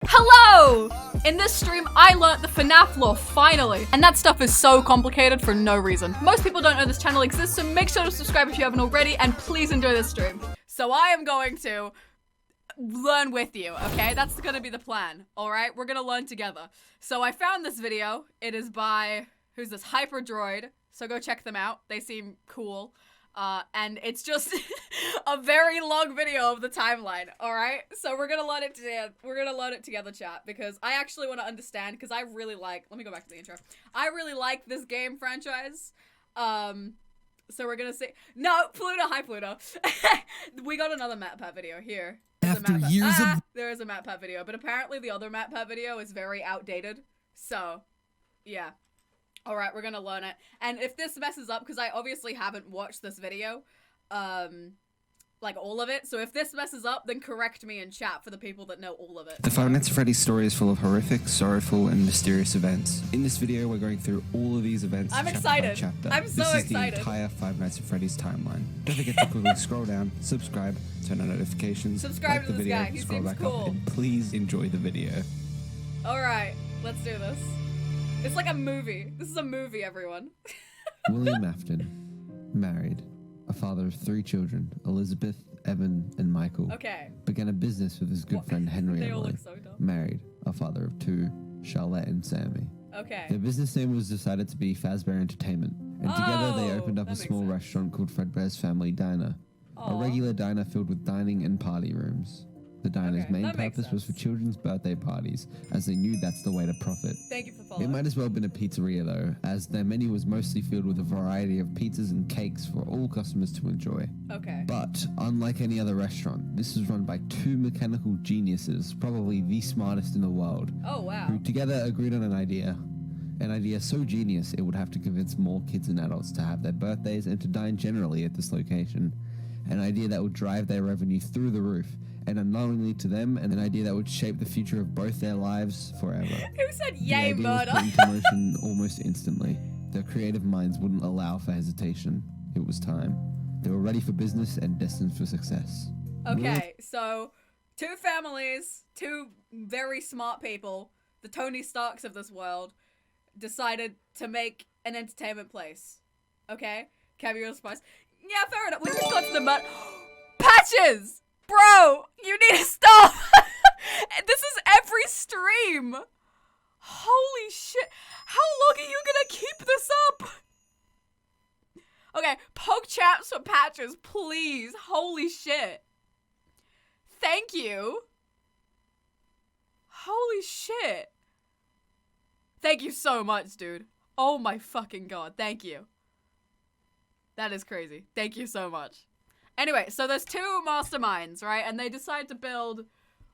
Hello! In this stream, I learnt the FNAF lore, finally. And that stuff is so complicated for no reason. Most people don't know this channel exists, so make sure to subscribe if you haven't already, and please enjoy this stream. So I am going to learn with you, okay? That's gonna be the plan, alright? We're gonna learn together. So I found this video. It is by, who's this, Hyperdroid. So go check them out. They seem cool. And it's just a very long video of the timeline, alright? So we're gonna learn it together. We're gonna learn it together, chat, because I actually want to understand, because I really like, let me go back to the intro. I really like this game franchise. So we're gonna see, no, Pluto, hi Pluto. We got another MatPat video here. After years of- there is a MatPat video, but apparently the other MatPat video is very outdated. So, yeah. Alright, we're gonna learn it. And if this messes up, because I obviously haven't watched this video, like all of it, so if this messes up, then correct me in chat for the people that know all of it. The Five Nights at Freddy's story is full of horrific, sorrowful, and mysterious events. In this video, we're going through all of these events I'm chapter excited. by chapter. I'm so excited. This is excited. the entire Five Nights at Freddy's timeline. Don't forget to quickly scroll down, subscribe, turn on notifications, Subscribe like to the this video, guy. He scroll seems back cool. up, and please enjoy the video. Alright, let's do this. It's like a movie. This is a movie, everyone. William Afton, married, a father of 3 children, Elizabeth, Evan, and Michael. Okay. Began a business with his good friend Henry They all Emily. look so dumb. Married, a father of 2, Charlotte and Sammy. Okay. Their business name was decided to be Fazbear Entertainment, and together they opened up that a makes small sense. restaurant called Fredbear's Family Diner. A Aw. regular diner filled with dining and party rooms. The diner's Okay, main that makes purpose was for sense. children's birthday parties, as they knew that's the way to profit. Thank you for It following. might as well have been a pizzeria though, as their menu was mostly filled with a variety of pizzas and cakes for all customers to enjoy. Okay. But, unlike any other restaurant, this was run by 2 mechanical geniuses, probably the smartest in the world, Oh, wow. who together agreed on an idea. An idea so genius it would have to convince more kids and adults to have their birthdays and to dine generally at this location. An idea that would drive their revenue through the roof, and unknowingly to them, and an idea that would shape the future of both their lives forever. Who said The yay idea was murder? put into motion almost instantly. Their creative minds wouldn't allow for hesitation. It was time. They were ready for business and destined for success. Okay, so 2 families, 2 very smart people, the Tony Starks of this world, decided to make an entertainment place. Okay? Can you surprised? Yeah, fair enough. We just got to the Patches! Bro, you need to stop! This is every stream! Holy shit. How long are you gonna keep this up? Okay, poke chaps for Patches, please. Holy shit. Thank you. Holy shit. Thank you so much, dude. Oh my fucking god. Thank you. That is crazy. Thank you so much. Anyway, so there's 2 masterminds, right? And they decide to build,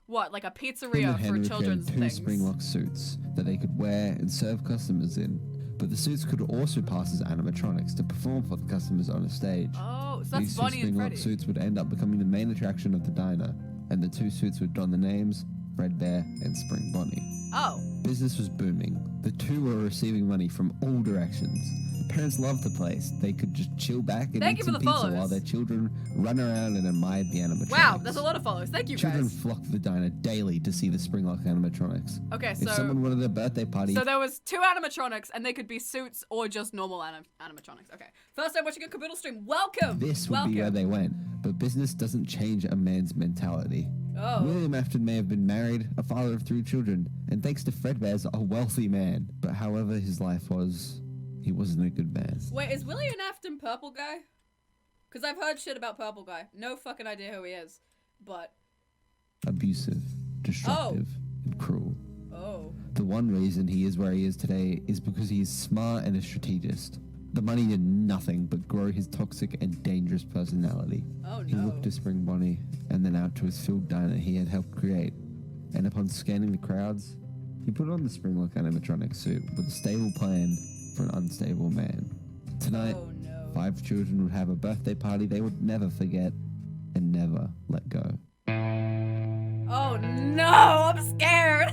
what, like a Tim pizzeria and for Henry children's created 2 things. Springlock suits that they could wear and serve customers in. But the suits could also pass as animatronics to perform for the customers on a stage. Oh, so that's These 2 Bonnie and Springlock Freddy. suits would end up becoming the main attraction of the diner, and the 2 suits would don the names Fredbear and Spring Bonnie. Oh. Business was booming. The 2 were receiving money from all directions. The parents loved the place. They could just chill back and Thank eat you for some the pizza follows. while their children run around and admired the animatronics. Wow, that's a lot of followers. Thank you, Children guys. flocked to the diner daily to see the Springlock animatronics. Okay, If someone wanted a birthday party, So there was 2 animatronics, and they could be suits or just normal animatronics. Okay. First time watching a Kaboodle stream. Welcome! this would be where they went. But business doesn't change a man's mentality. Oh. William Afton may have been married, a father of 3 children, and thanks to Fredbear's a wealthy man. But however his life was, he wasn't a good man. Wait, is William Afton Purple Guy? Because I've heard shit about Purple Guy. No fucking idea who he is. But, Abusive, destructive, and cruel. oh. The one reason he is where he is today is because he is smart and a strategist. The money did nothing but grow his toxic and dangerous personality. Oh He no. looked to Spring Bonnie and then out to his filled diner he had helped create. And upon scanning the crowds, he put on the Springlock animatronic suit with a stable plan for an unstable man. Tonight, Oh no. 5 children would have a birthday party they would never forget and never let go. Oh no, I'm scared.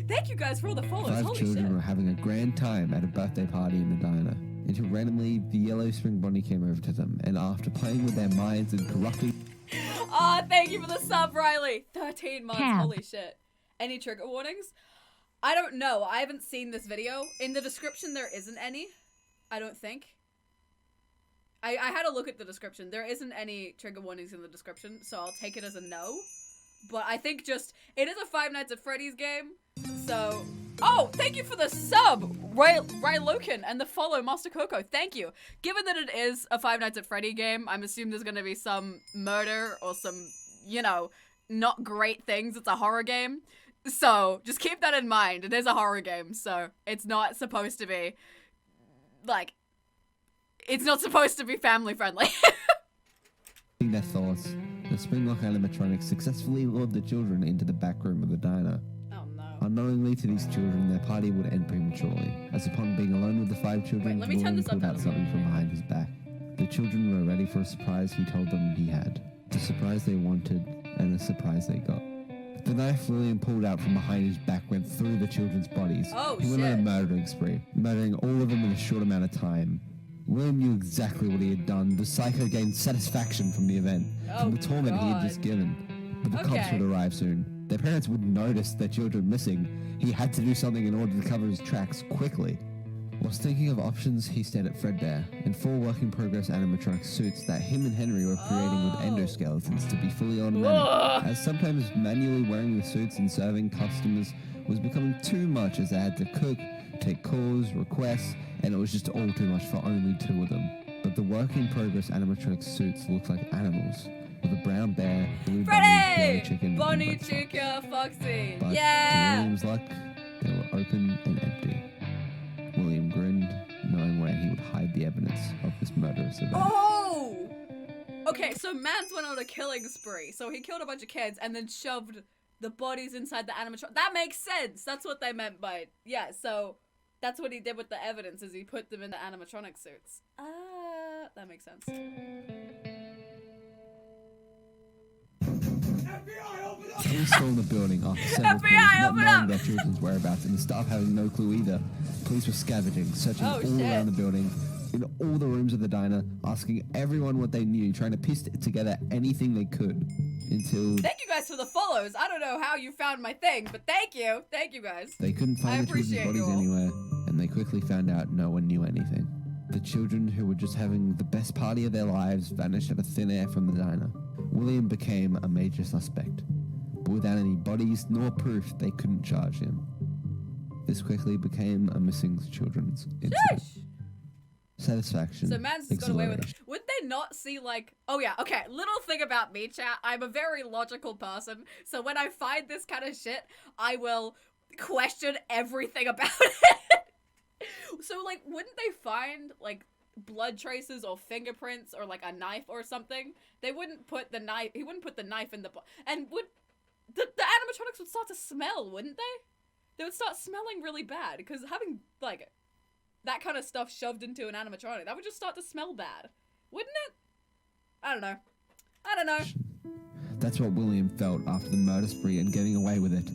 Thank you guys for all the follows. 5 Holy children shit. were having a grand time at a birthday party in the diner, until randomly the yellow Spring Bonnie came over to them, and after playing with their minds and corrupting Aw, thank you for the sub, Riley. 13 months, Cab. holy shit. Any trigger warnings? I don't know. I haven't seen this video. In the description, there isn't any. I don't think. I had a look at the description. There isn't any trigger warnings in the description, so I'll take it as a no. But I think just, it is a Five Nights at Freddy's game, so... Oh, thank you for the sub, Ray Loken, and the follow, Master Coco. Thank you. Given that it is a Five Nights at Freddy game, I'm assuming there's gonna be some murder or some, you know, not great things. It's a horror game. So, just keep that in mind. It is a horror game, so it's not supposed to be, like, it's not supposed to be family friendly. Their thoughts, the Springlock animatronics successfully lured the children into the back room of the diner. Oh no. Unknowingly to these children, their party would end prematurely, as upon being alone with the 5 children, William pulled out something from behind his back. The children were ready for a surprise he told them he had. The surprise they wanted, and the surprise they got. The knife William pulled out from behind his back went through the children's bodies. Oh, he went on a murdering spree, murdering all of them in a short amount of time. William knew exactly what he had done. The psycho gained satisfaction from the event, from the torment he had just given. But the cops would arrive soon. Their parents would notice their children missing. He had to do something in order to cover his tracks quickly. Whilst thinking of options, he stared at Fredbear in 4 work-in-progress animatronic suits that him and Henry were creating with endoskeletons to be fully automatic, as sometimes manually wearing the suits and serving customers was becoming too much, as they had to cook, take calls, requests, and it was just all too much for only 2 of them. But the work-in-progress animatronic suits looked like animals, with a brown bear, blue bunny, yellow chicken, Bonnie, Chica, Foxy. But yeah! to William's luck, they were open and empty. William grinned, knowing where he would hide the evidence of this murderous event. Oh! Okay, so Mans went on a killing spree. So he killed a bunch of kids and then shoved the bodies inside the animatronic. That makes sense. That's what they meant by it. Yeah, so that's what he did with the evidence, is he put them in the animatronic suits. That makes sense. Police stormed the building after several calls, not knowing their children's whereabouts, and the staff having no clue either. Police were scavenging, searching all around the building, in all the rooms of the diner, asking everyone what they knew, trying to piece together anything they could, until... Thank you guys for the follows. I don't know how you found my thing, but thank you. Thank you guys. They couldn't find the children's bodies anywhere, and they quickly found out no one knew anything. The children, who were just having the best party of their lives, vanished out of thin air from the diner. William became a major suspect, but without any bodies nor proof, they couldn't charge him. This quickly became a missing children's incident. Satisfaction. So Mans just got away with it. Would they not see, like... Oh yeah, okay, little thing about me, chat. I'm a very logical person, so when I find this kind of shit, I will question everything about it. So, like, wouldn't they find, like, blood traces or fingerprints or, like, a knife or something? They wouldn't put the knife... He wouldn't put the knife in the... And would... The animatronics would start to smell, wouldn't they? They would start smelling really bad, because having, like, that kind of stuff shoved into an animatronic, that would just start to smell bad. Wouldn't it? I don't know. I don't know. That's what William felt after the murder spree and getting away with it.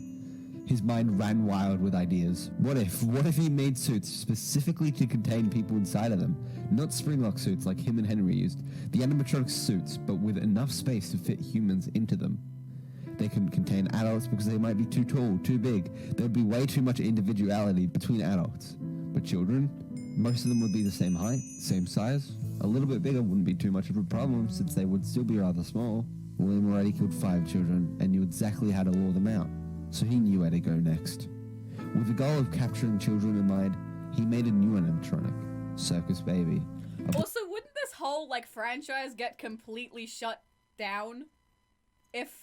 His mind ran wild with ideas. What if he made suits specifically to contain people inside of them? Not Springlock suits like him and Henry used. The animatronic suits, but with enough space to fit humans into them. They couldn't contain adults because they might be too tall, too big. There would be way too much individuality between adults. But children, most of them would be the same height, same size. A little bit bigger wouldn't be too much of a problem since they would still be rather small. William already killed 5 children and knew exactly how to lure them out. So he knew where to go next. With the goal of capturing children in mind, he made a new animatronic, Circus Baby. Also, wouldn't this whole, like, franchise get completely shut down if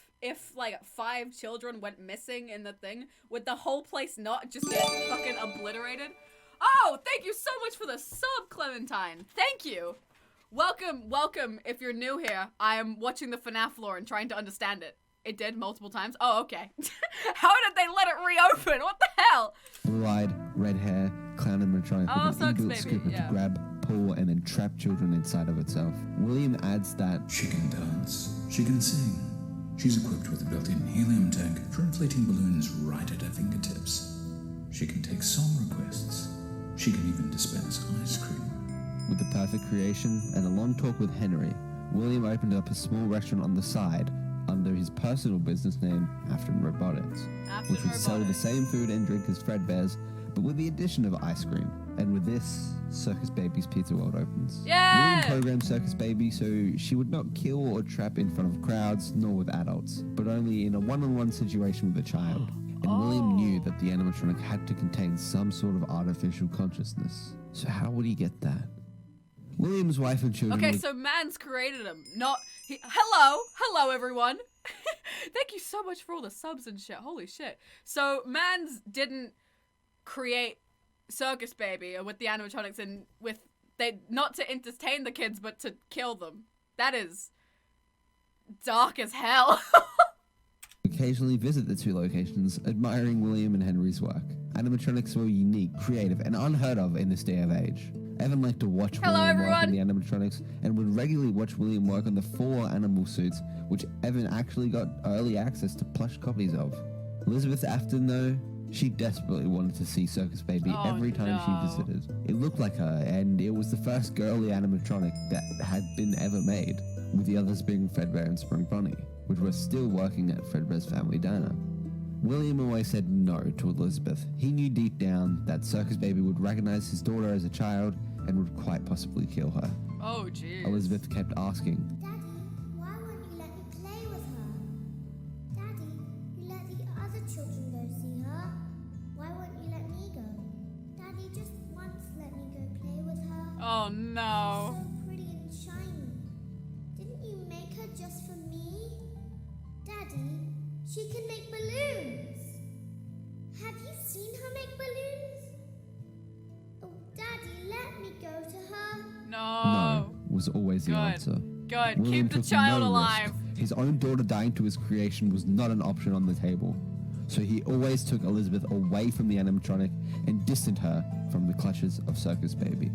like 5 children went missing in the thing? Would the whole place not just get fucking obliterated? Oh, thank you so much for the sub, Clementine. Thank you. Welcome. If you're new here, I am watching the FNAF lore and trying to understand it. It did multiple times. Oh, okay. How did they let it reopen? What the hell? Blue-eyed, red hair, clown animatronic with an inbuilt scooper to grab, pull, and then trap children inside of itself. William adds that she can dance, she can sing. She's equipped with a built-in helium tank for inflating balloons right at her fingertips. She can take song requests. She can even dispense ice cream. With the perfect creation and a long talk with Henry, William opened up a small restaurant on the side, under his personal business name, Afton Robotics, Afton which would sell the Robotics. same food and drink as Fredbear's, but with the addition of ice cream. And with this, Circus Baby's Pizza World opens. Yeah! William programmed Circus Baby so she would not kill or trap in front of crowds, nor with adults, but only in a one-on-one situation with a child. And William knew that the animatronic had to contain some sort of artificial consciousness. So how would he get that? William's wife and children Okay, were- so man's created him. Hello everyone. Thank you so much for all the subs and shit. Holy shit. So man's didn't create Circus Baby with the animatronics and not to entertain the kids but to kill them. That is dark as hell. occasionally visit the two locations, admiring William and Henry's work. Animatronics were unique, creative, and unheard of in this day of age. Evan liked to watch William work on the animatronics and would regularly watch William work on the 4 animal suits, which Evan actually got early access to plush copies of. Elizabeth Afton, though, she desperately wanted to see Circus Baby every time she visited. It looked like her, and it was the first girly animatronic that had been ever made, with the others being Fredbear and Spring Bonnie, which were still working at Fredbear's family diner. William always said no to Elizabeth. He knew deep down that Circus Baby would recognize his daughter as a child and would quite possibly kill her. Oh, jeez. Elizabeth kept asking, Daddy, why won't you let me play with her? Daddy, you let the other children go see her. Why won't you let me go? Daddy, just once let me go play with her. Oh, no. So pretty and shiny. Didn't you make her just for me? Daddy, she can make balloons. Have you seen her make balloons? Oh, Daddy, let me go to her. no, was always the Good. answer. Good. William Keep the took child no alive. risk. His own daughter dying to his creation was not an option on the table. So he always took Elizabeth away from the animatronic and distanced her from the clutches of Circus Baby.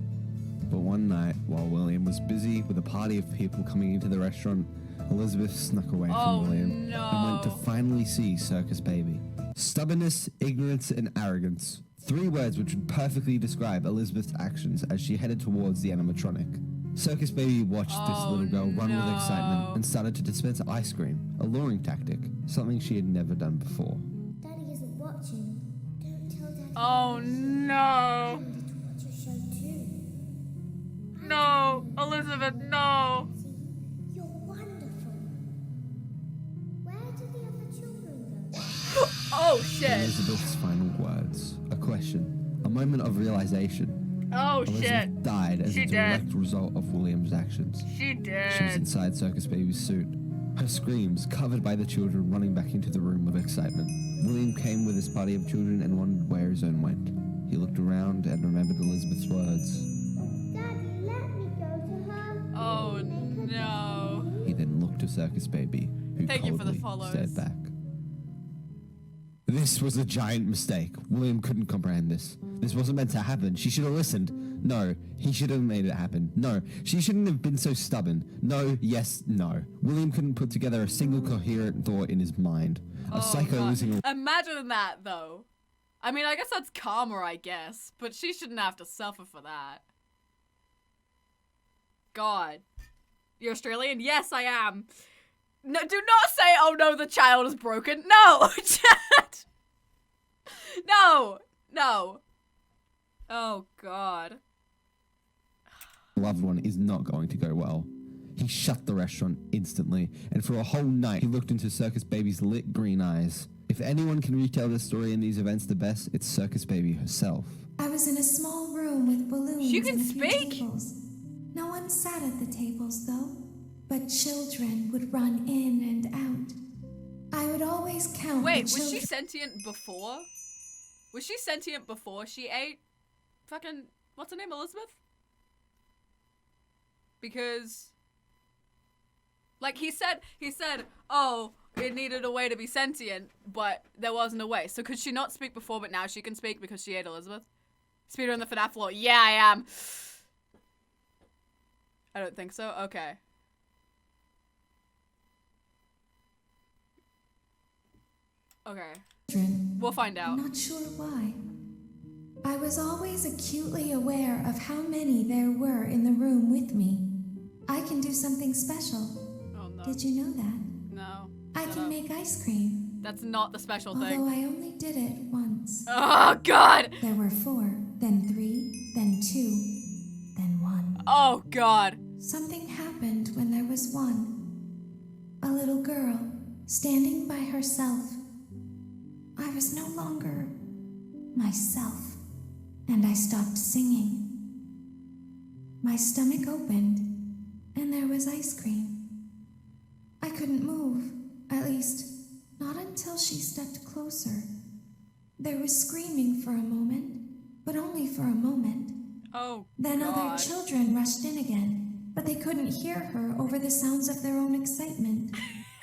But one night, while William was busy with a party of people coming into the restaurant, Elizabeth snuck away Oh, from William no. and went to finally see Circus Baby. Stubbornness, ignorance, and arrogance. 3 words which would perfectly describe Elizabeth's actions as she headed towards the animatronic. Circus Baby watched this Oh, little girl run with no. excitement and started to dispense ice cream, a luring tactic, something she had never done before. Daddy isn't watching. Don't tell Daddy. Oh, no. I wanted to watch your show too. No. Elizabeth, no. See, you're wonderful. Where did the other children go? Oh, shit. Elizabeth's final words. A question. A moment of realization. Oh, Elizabeth shit. died as She a direct result of William's actions. She She was did. inside Circus Baby's suit. Her screams covered by the children running back into the room with excitement. William came with his party of children and wondered where his own went. He looked around and remembered Elizabeth's words. Daddy, let me go to her. Oh, no. He then looked to Circus Baby, who Thank you for the coldly follows. stared back. This was a giant mistake. William couldn't comprehend this. This wasn't meant to happen. She should have listened. No, he should have made it happen. No, she shouldn't have been so stubborn. No, yes, no. William couldn't put together a single coherent thought in his mind. A psycho God. losing a Imagine that, though. I mean, I guess that's karma, I guess. But she shouldn't have to suffer for that. God. You're Australian? Yes, I am. No, do not say, oh no, the child is broken. No! Chat! No! No. Oh, God. loved one is not going to go well. He shut the restaurant instantly, and for a whole night he looked into Circus Baby's lit green eyes. If anyone can retell this story in these events the best, it's Circus Baby herself. I was in a small room with balloons She can and a few speak. tables. No one sat at the tables, though, but children would run in and out. I would always count Wait, the was she children. sentient before? Was she sentient before she ate fucking, what's her name, Elizabeth? Because, like, he said, oh, it needed a way to be sentient, but there wasn't a way. So could she not speak before, but now she can speak because she ate Elizabeth? Speeder on the FNAF floor. Yeah, I am. I don't think so. Okay. Okay. children. We'll find out. I'm not sure why. I was always acutely aware of how many there were in the room with me. I can do something special. Oh, no. Did you know that? No. I can make ice cream. That's not the special Although thing. I only did it once. Oh, God. There were 4, then 3, then 2, then 1. Oh, God. Something happened when there was 1. A little girl, standing by herself. I was no longer myself, and I stopped singing. My stomach opened, and there was ice cream. I couldn't move, at least, not until she stepped closer. There was screaming for a moment, but only for a moment. Oh, Then God. other children rushed in again, but they couldn't hear her over the sounds of their own excitement.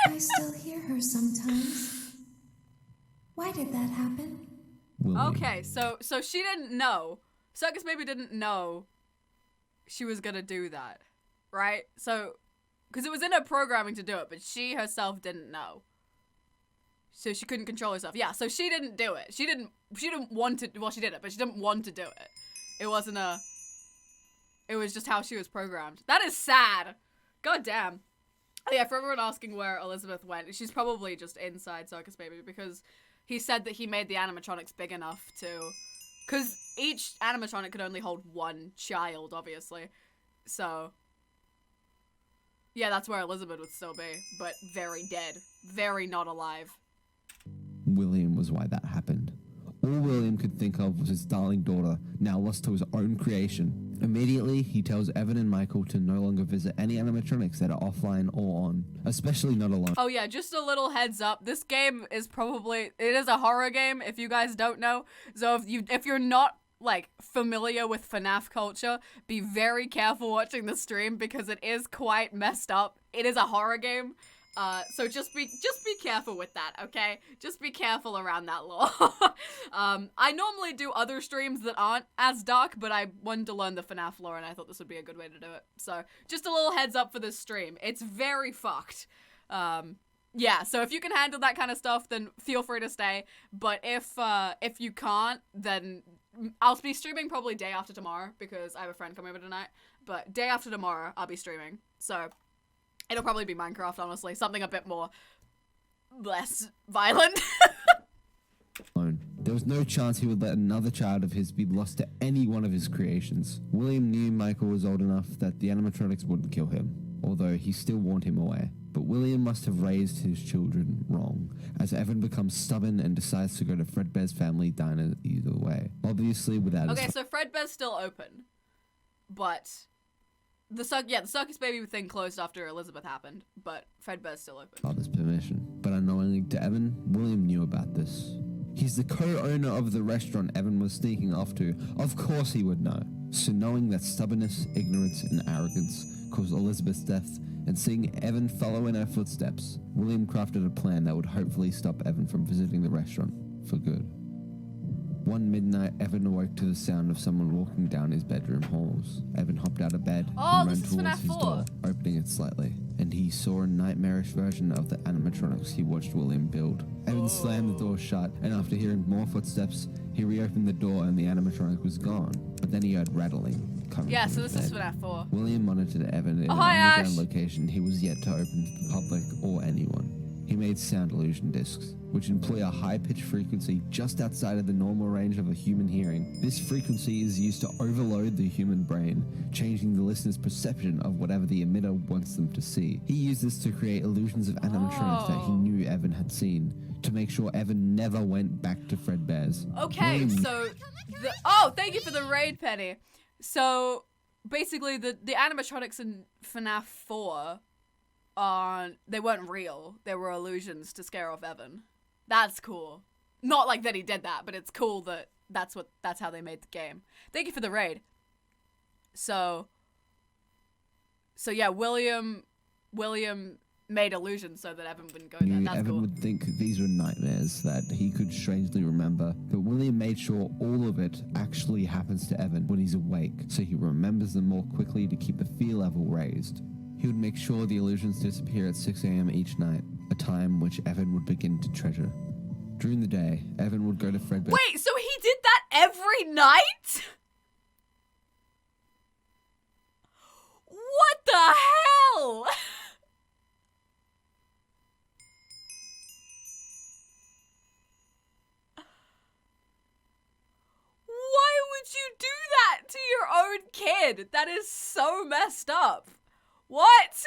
I still hear her sometimes. Why did that happen? William. Okay, so she didn't know. Circus Baby didn't know she was gonna do that, right? So, because it was in her programming to do it, but she herself didn't know. So she couldn't control herself. Yeah, so she didn't do it. She didn't want to, well, she did it, but she didn't want to do it. It wasn't it was just how she was programmed. That is sad. God damn. Oh, yeah, for everyone asking where Elizabeth went, she's probably just inside Circus Baby because he said that he made the animatronics big enough to... Because each animatronic could only hold 1 child, obviously. So... Yeah, that's where Elizabeth would still be. But very dead. Very not alive. William was why that happened. All William could think of was his darling daughter, now lost to his own creation. Immediately, he tells Evan and Michael to no longer visit any animatronics that are offline or on, especially not alone. Oh yeah, just a little heads up. This game is it is a horror game, if you guys don't know. So if you're not, like, familiar with FNAF culture, be very careful watching the stream because it is quite messed up. It is a horror game. So just be careful with that, okay? Just be careful around that lore. I normally do other streams that aren't as dark, but I wanted to learn the FNAF lore and I thought this would be a good way to do it. So just a little heads up for this stream. It's very fucked. Yeah, so if you can handle that kind of stuff, then feel free to stay. But if you can't, then I'll be streaming probably day after tomorrow because I have a friend coming over tonight. But day after tomorrow, I'll be streaming. So it'll probably be Minecraft, honestly. Something a bit more... less violent. There was no chance he would let another child of his be lost to any one of his creations. William knew Michael was old enough that the animatronics wouldn't kill him, although he still warned him away. But William must have raised his children wrong, as Evan becomes stubborn and decides to go to Fredbear's family diner either way. Obviously without Okay, his so Fredbear's still open. But... The Circus Baby thing closed after Elizabeth happened, but Fredbear's still open. father's permission. But unknowingly to Evan, William knew about this. He's the co-owner of the restaurant Evan was sneaking off to. Of course he would know. So knowing that stubbornness, ignorance, and arrogance caused Elizabeth's death, and seeing Evan follow in her footsteps, William crafted a plan that would hopefully stop Evan from visiting the restaurant for good. One midnight, Evan awoke to the sound of someone walking down his bedroom halls. Evan hopped out of bed and ran towards FNAF his 4. door, opening it slightly, and he saw a nightmarish version of the animatronics he watched William build. Evan slammed the door shut, and after hearing more footsteps, he reopened the door and the animatronic was gone. But then he heard rattling coming Yeah, from so his this is bed. FNAF 4. William monitored Evan in an hi, underground Ash. location he was yet to open to the public or anyone. He made sound illusion discs, which employ a high-pitched frequency just outside of the normal range of a human hearing. This frequency is used to overload the human brain, changing the listener's perception of whatever the emitter wants them to see. He used this to create illusions of animatronics that he knew Evan had seen, to make sure Evan never went back to Fredbear's. Okay, so... thank you for the raid, Penny. So, basically, the animatronics in FNAF 4... they weren't real. They were illusions to scare off Evan. That's cool. Not like that he did that, but it's cool that that's how they made the game. Thank you for the raid. So yeah, William made illusions so that Evan wouldn't go there. That's Evan cool. would think these were nightmares that he could strangely remember, but William made sure all of it actually happens to Evan when he's awake, so he remembers them more quickly to keep the fear level raised. He would make sure the illusions disappear at 6 a.m. each night, a time which Evan would begin to treasure. During the day, Evan would go to Fredbear. Wait, so he did that every night? What the hell? own kid. That is so messed up. What?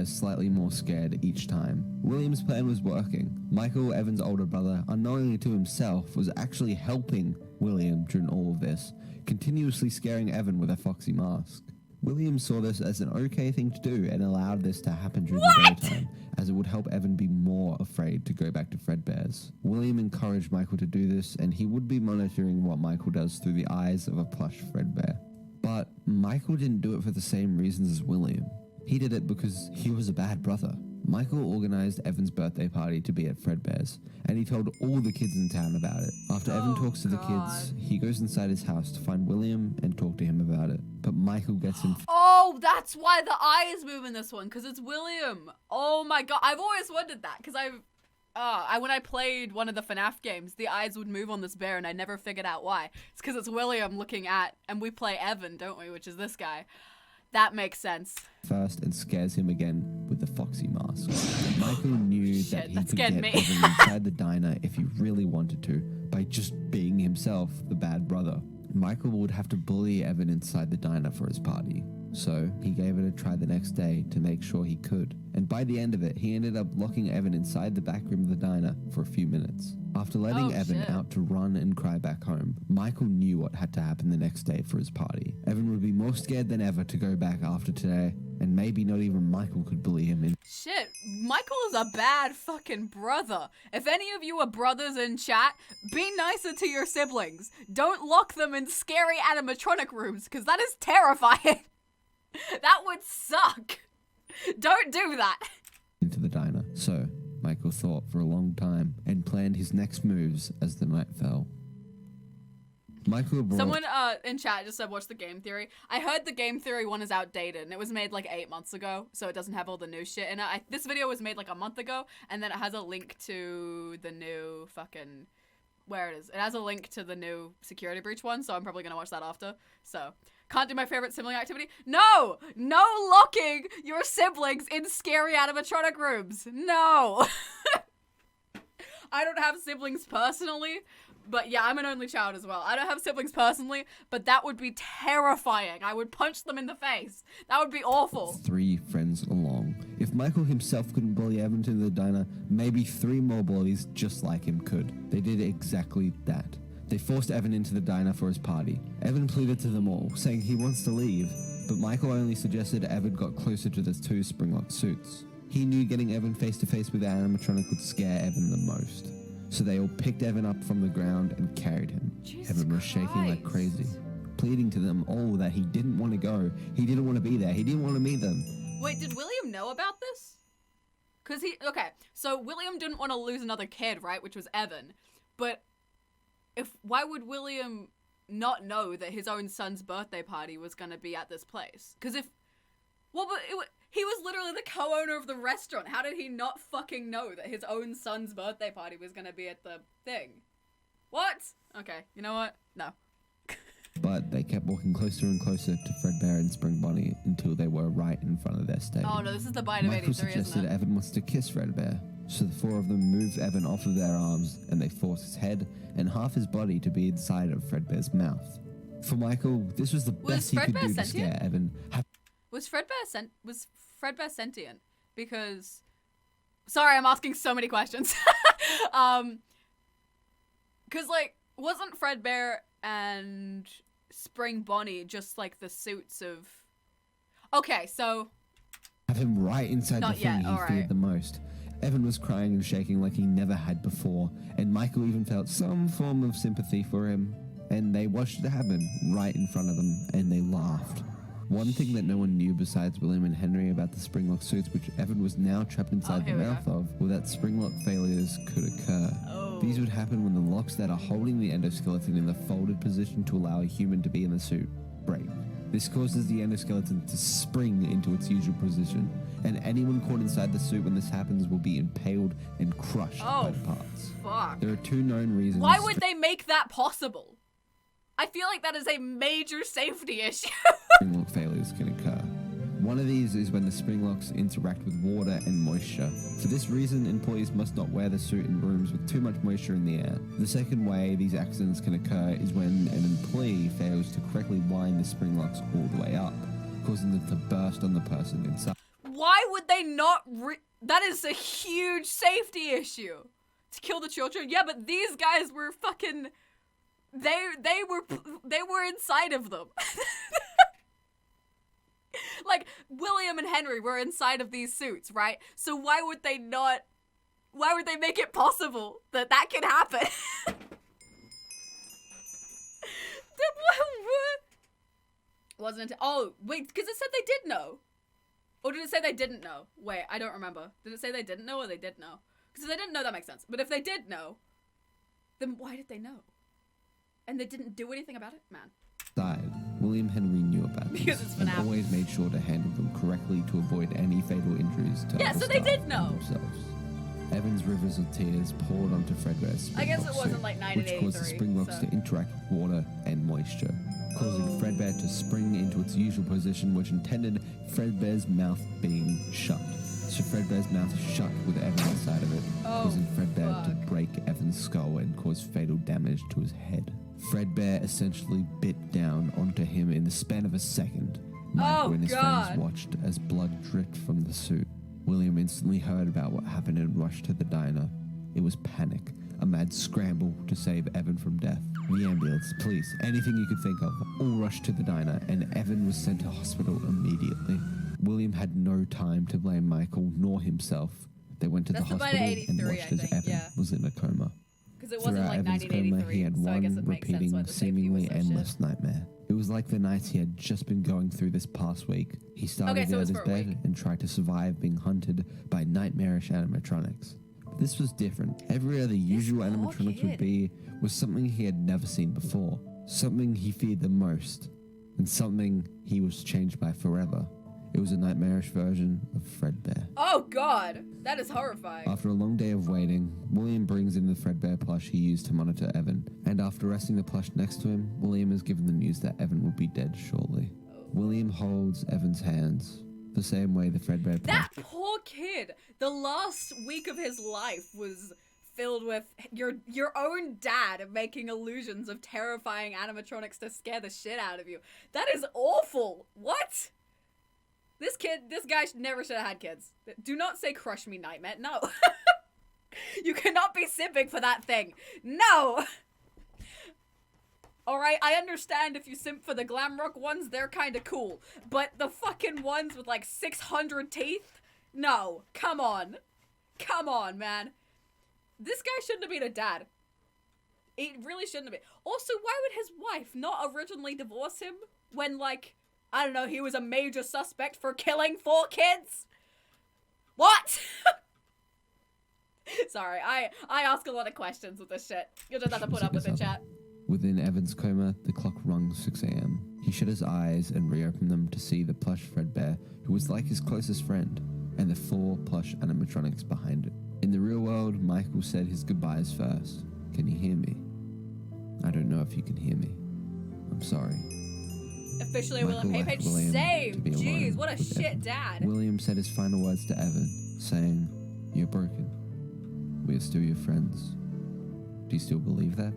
Slightly more scared each time. William's plan was working. Michael, Evan's older brother, unknowingly to himself, was actually helping William during all of this, continuously scaring Evan with a foxy mask. William saw this as an okay thing to do and allowed this to happen during the daytime, as it would help Evan be more afraid to go back to Fredbear's. William encouraged Michael to do this, and he would be monitoring what Michael does through the eyes of a plush Fredbear. But Michael didn't do it for the same reasons as William. He did it because he was a bad brother. Michael organized Evan's birthday party to be at Fredbear's, and he told all the kids in town about it. After Evan talks to the kids, he goes inside his house to find William and talk to him about it. But Michael gets him. Oh, that's why the eyes move in this one, because it's William. Oh my god, I've always wondered that, because when I played one of the FNAF games, the eyes would move on this bear, and I never figured out why. It's because it's William looking at, and we play Evan, don't we, which is this guy. That makes sense. First and scares him again with the foxy mask. Michael knew that he could get me. Evan inside the diner if he really wanted to, by just being himself, the bad brother. Michael would have to bully Evan inside the diner for his party. So he gave it a try the next day to make sure he could. And by the end of it, he ended up locking Evan inside the back room of the diner for a few minutes. After letting Evan out to run and cry back home, Michael knew what had to happen the next day for his party. Evan would be more scared than ever to go back after today, and maybe not even Michael could bully him in. Shit, Michael is a bad fucking brother. If any of you are brothers in chat, be nicer to your siblings. Don't lock them in scary animatronic rooms, because that is terrifying. That would suck. Don't do that. Into the diner. So Michael thought for a long time and planned his next moves as the night fell. Michael brought... Someone in chat just said, watch the game theory. I heard the game theory one is outdated, and it was made like 8 months ago, so it doesn't have all the new shit in it. This video was made like a month ago, and then it has a link to the new fucking... Where it is. It has a link to the new security breach one, so I'm probably going to watch that after. So, can't do my favorite sibling activity. No! No locking your siblings in scary animatronic rooms. No! I don't have siblings personally, but yeah, I'm an only child as well. I don't have siblings personally, but that would be terrifying. I would punch them in the face. That would be awful. 3 friends along. If Michael himself couldn't bully Evan to the diner, maybe 3 more bullies just like him could. They did exactly that. They forced Evan into the diner for his party. Evan pleaded to them all, saying he wants to leave, but Michael only suggested Evan got closer to the 2 springlock suits. He knew getting Evan face to face with the animatronic would scare Evan the most. So they all picked Evan up from the ground and carried him. Evan was shaking like crazy, pleading to them all that he didn't want to go. He didn't want to be there. He didn't want to meet them. Wait, did William know about this? Because so William didn't want to lose another kid, right? Which was Evan. But why would William not know that his own son's birthday party was going to be at this place? Because he was literally the co-owner of the restaurant. How did he not fucking know that his own son's birthday party was going to be at the thing? What? Okay, you know what? No. But they kept walking closer and closer to Fredbear and Spring Bonnie until they were right in front of their stage. Oh no, this is the bite of 83, Michael suggested isn't it? Evan wants to kiss Fredbear, so the 4 of them moved Evan off of their arms and they forced his head and half his body to be inside of Fredbear's mouth. For Michael, this was the best he could do to scare Evan. Was Fredbear sentient? Because... Sorry, I'm asking so many questions. Because, wasn't Fredbear and Spring Bonnie just, the suits of... Okay, so... Have him right inside the thing he feared the most. Evan was crying and shaking like he never had before, and Michael even felt some form of sympathy for him. And they watched it happen right in front of them, and they laughed. One thing that no one knew besides William and Henry about the springlock suits, which Evan was now trapped inside the mouth of, were that springlock failures could occur. These would happen when the locks that are holding the endoskeleton in the folded position to allow a human to be in the suit break. This causes the endoskeleton to spring into its usual position, and anyone caught inside the suit when this happens will be impaled and crushed by the parts. Fuck. There are 2 known reasons. Why would they make that possible? I feel like that is a major safety issue. Springlock failures can occur. One of these is when the spring locks interact with water and moisture. For this reason, employees must not wear the suit in rooms with too much moisture in the air. The second way these accidents can occur is when an employee fails to correctly wind the spring locks all the way up, causing them to burst on the person inside. Why would they not that is a huge safety issue. To kill the children? Yeah, but these guys were fucking... They were inside of them. Like, William and Henry were inside of these suits, right? So why would they make it possible that that could happen? Wasn't it? Oh, wait, because it said they did know. Or did it say they didn't know? Wait, I don't remember. Did it say they didn't know or they did know? Because if they didn't know, that makes sense. But if they did know, then why did they know? And they didn't do anything about it? Man. William Henry knew about Because this it's and FNAF. always made sure to handle them correctly to avoid any fatal injuries to Yeah, other so they staff did and know. themselves. Evan's rivers of tears poured onto Fredbear's I guess springlock it wasn't suit, like which caused the 1983, springlocks so. to interact with water and moisture, causing Fredbear to spring into its usual position, which intended Fredbear's mouth being shut. So Fredbear's mouth shut with Evan inside of it, causing Fredbear to break Evan's skull and cause fatal damage to his head. Fredbear essentially bit down onto him in the span of a second. Michael and his friends watched as blood dripped from the suit. William instantly heard about what happened and rushed to the diner. It was panic, a mad scramble to save Evan from death. The ambulance, police, anything you could think of, all rushed to the diner, and Evan was sent to hospital immediately. William had no time to blame Michael nor himself. They went to That's the the hospital bite of and 83, watched I as think, Evan yeah. was in a coma. Because it wasn't Throughout like Evan's coma, 1983, he had so I guess one it makes sense why repeating, the safety was seemingly so endless shit. nightmare. It was like the nights he had just been going through this past week. He started Okay, so it out was his for a bed week. and tried to survive being hunted by nightmarish animatronics. But this was different. Every other usual poor animatronics would kid. be was something he had never seen before, something he feared the most, and something he was changed by forever. It was a nightmarish version of Fredbear. Oh god, that is horrifying. After a long day of waiting, William brings in the Fredbear plush he used to monitor Evan, and after resting the plush next to him, William is given the news that Evan will be dead shortly. William holds Evan's hands, the same way the Fredbear plush... That poor kid, the last week of his life was filled with your own dad making illusions of terrifying animatronics to scare the shit out of you. That is awful. What? This guy never should have had kids. Do not say crush me nightmare. No. You cannot be simping for that thing. No. Alright, I understand if you simp for the glam rock ones, they're kind of cool. But the fucking ones with like 600 teeth? No. Come on. Come on, man. This guy shouldn't have been a dad. He really shouldn't have been. Also, why would his wife not originally divorce him when, like, I don't know, he was a major suspect for killing 4 kids? What? Sorry, I ask a lot of questions with this shit. You'll just have to put up with it, chat. Within Evan's coma, the clock rung 6 a.m. He shut his eyes and reopened them to see the plush Fredbear, who was like his closest friend, and the 4 plush animatronics behind it. In the real world, Michael said his goodbyes first. Can you hear me? I don't know if you can hear me. I'm sorry. Officially, Michael William left Page. William to Same. be alone Jeez, what a with shit Evan. dad. William said his final words to Evan, saying, "You're broken. We are still your friends. Do you still believe that?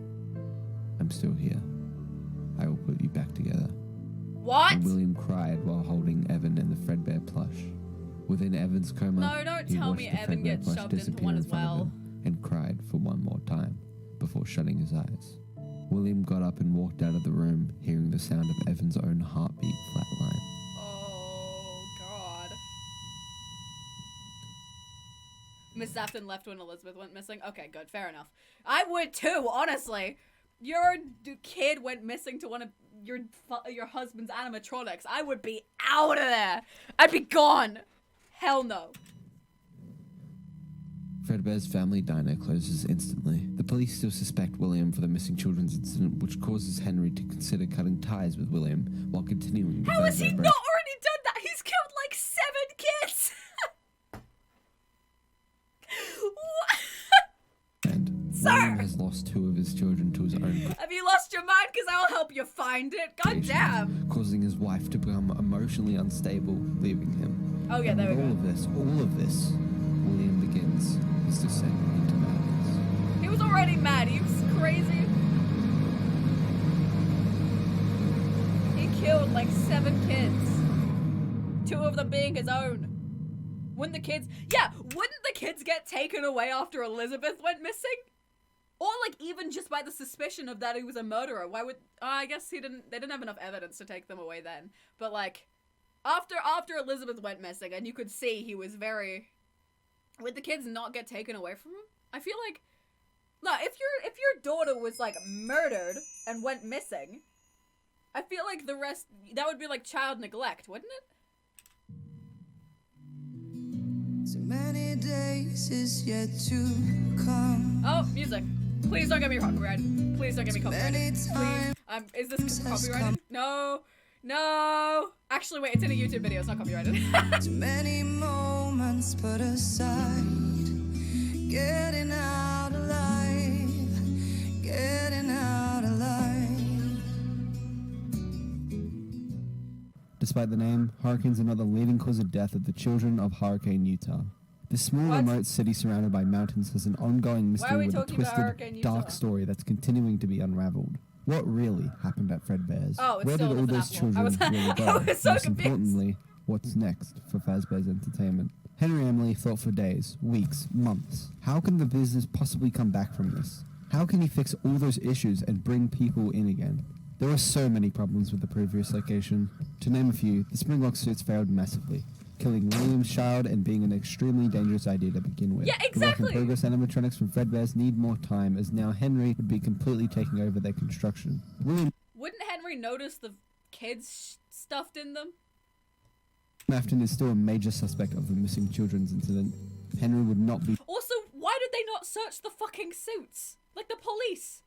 I'm still here. I will put you back together." What? And William cried while holding Evan and the Fredbear plush. Within Evan's coma, No, don't he tell watched me the Evan Fredbear gets plush shoved into disappear one in as front of well. him and cried for one more time before shutting his eyes. William got up and walked out of the room, hearing the sound of Evan's own heartbeat flatline. Oh, God. Miss Afton left when Elizabeth went missing? Okay, good, fair enough. I would too, honestly. Your kid went missing to one of your husband's animatronics. I would be out of there. I'd be gone. Hell no. Fredbear's family diner closes instantly. The police still suspect William for the missing children's incident, which causes Henry to consider cutting ties with William while continuing the How has he Fredbear not already done that? He's killed like 7 kids. and William has lost 2 of his children to his own Have you lost your mind? Because I'll help you find it. God damn. causing his wife to become emotionally unstable, leaving him. Oh, yeah, And there we with go. all of this, William begins his descent into madness. He was already mad. He was crazy. He killed like 7 kids. 2 of them being his own. Wouldn't the kids get taken away after Elizabeth went missing? Or like even just by the suspicion of that he was a murderer? Why would, I guess they didn't have enough evidence to take them away then. But like, after Elizabeth went missing and you could see he was very, would the kids not get taken away from him? I feel like, no, if your daughter was like murdered and went missing, I feel like the rest, that would be like child neglect, wouldn't it? So many days is yet to come. Oh, music. Please don't get me copyrighted. Please don't get me copyrighted. Please. Is this copyrighted? No. No. Actually, wait, it's in a YouTube video. It's not copyrighted. Too many moments put aside. Getting out alive. Getting out alive. Despite the name, hurricanes are not the leading cause of death of the children of Hurricane Utah. This small What? remote city surrounded by mountains has an ongoing Why are we mystery with a talking about Hurricane twisted, Utah? dark story that's continuing to be unraveled. What really happened at Fredbear's? Oh, it's Where still did the all those FNAF one. children I was- really go? I was so Most confused. importantly, what's next for Fazbear's Entertainment? Henry Emily thought for days, weeks, months. How can the business possibly come back from this? How can he fix all those issues and bring people in again? There were so many problems with the previous location. To name a few, the Springlock suits failed massively, killing William's child and being an extremely dangerous idea to begin with. Yeah, The exactly. work in progress animatronics from Fredbear's need more time, as now Henry would be completely taking over their construction. William Wouldn't Henry notice the kids stuffed in them? Afton is still a major suspect of the missing children's incident. Henry would not be Also, why did they not search the fucking suits? Like the police.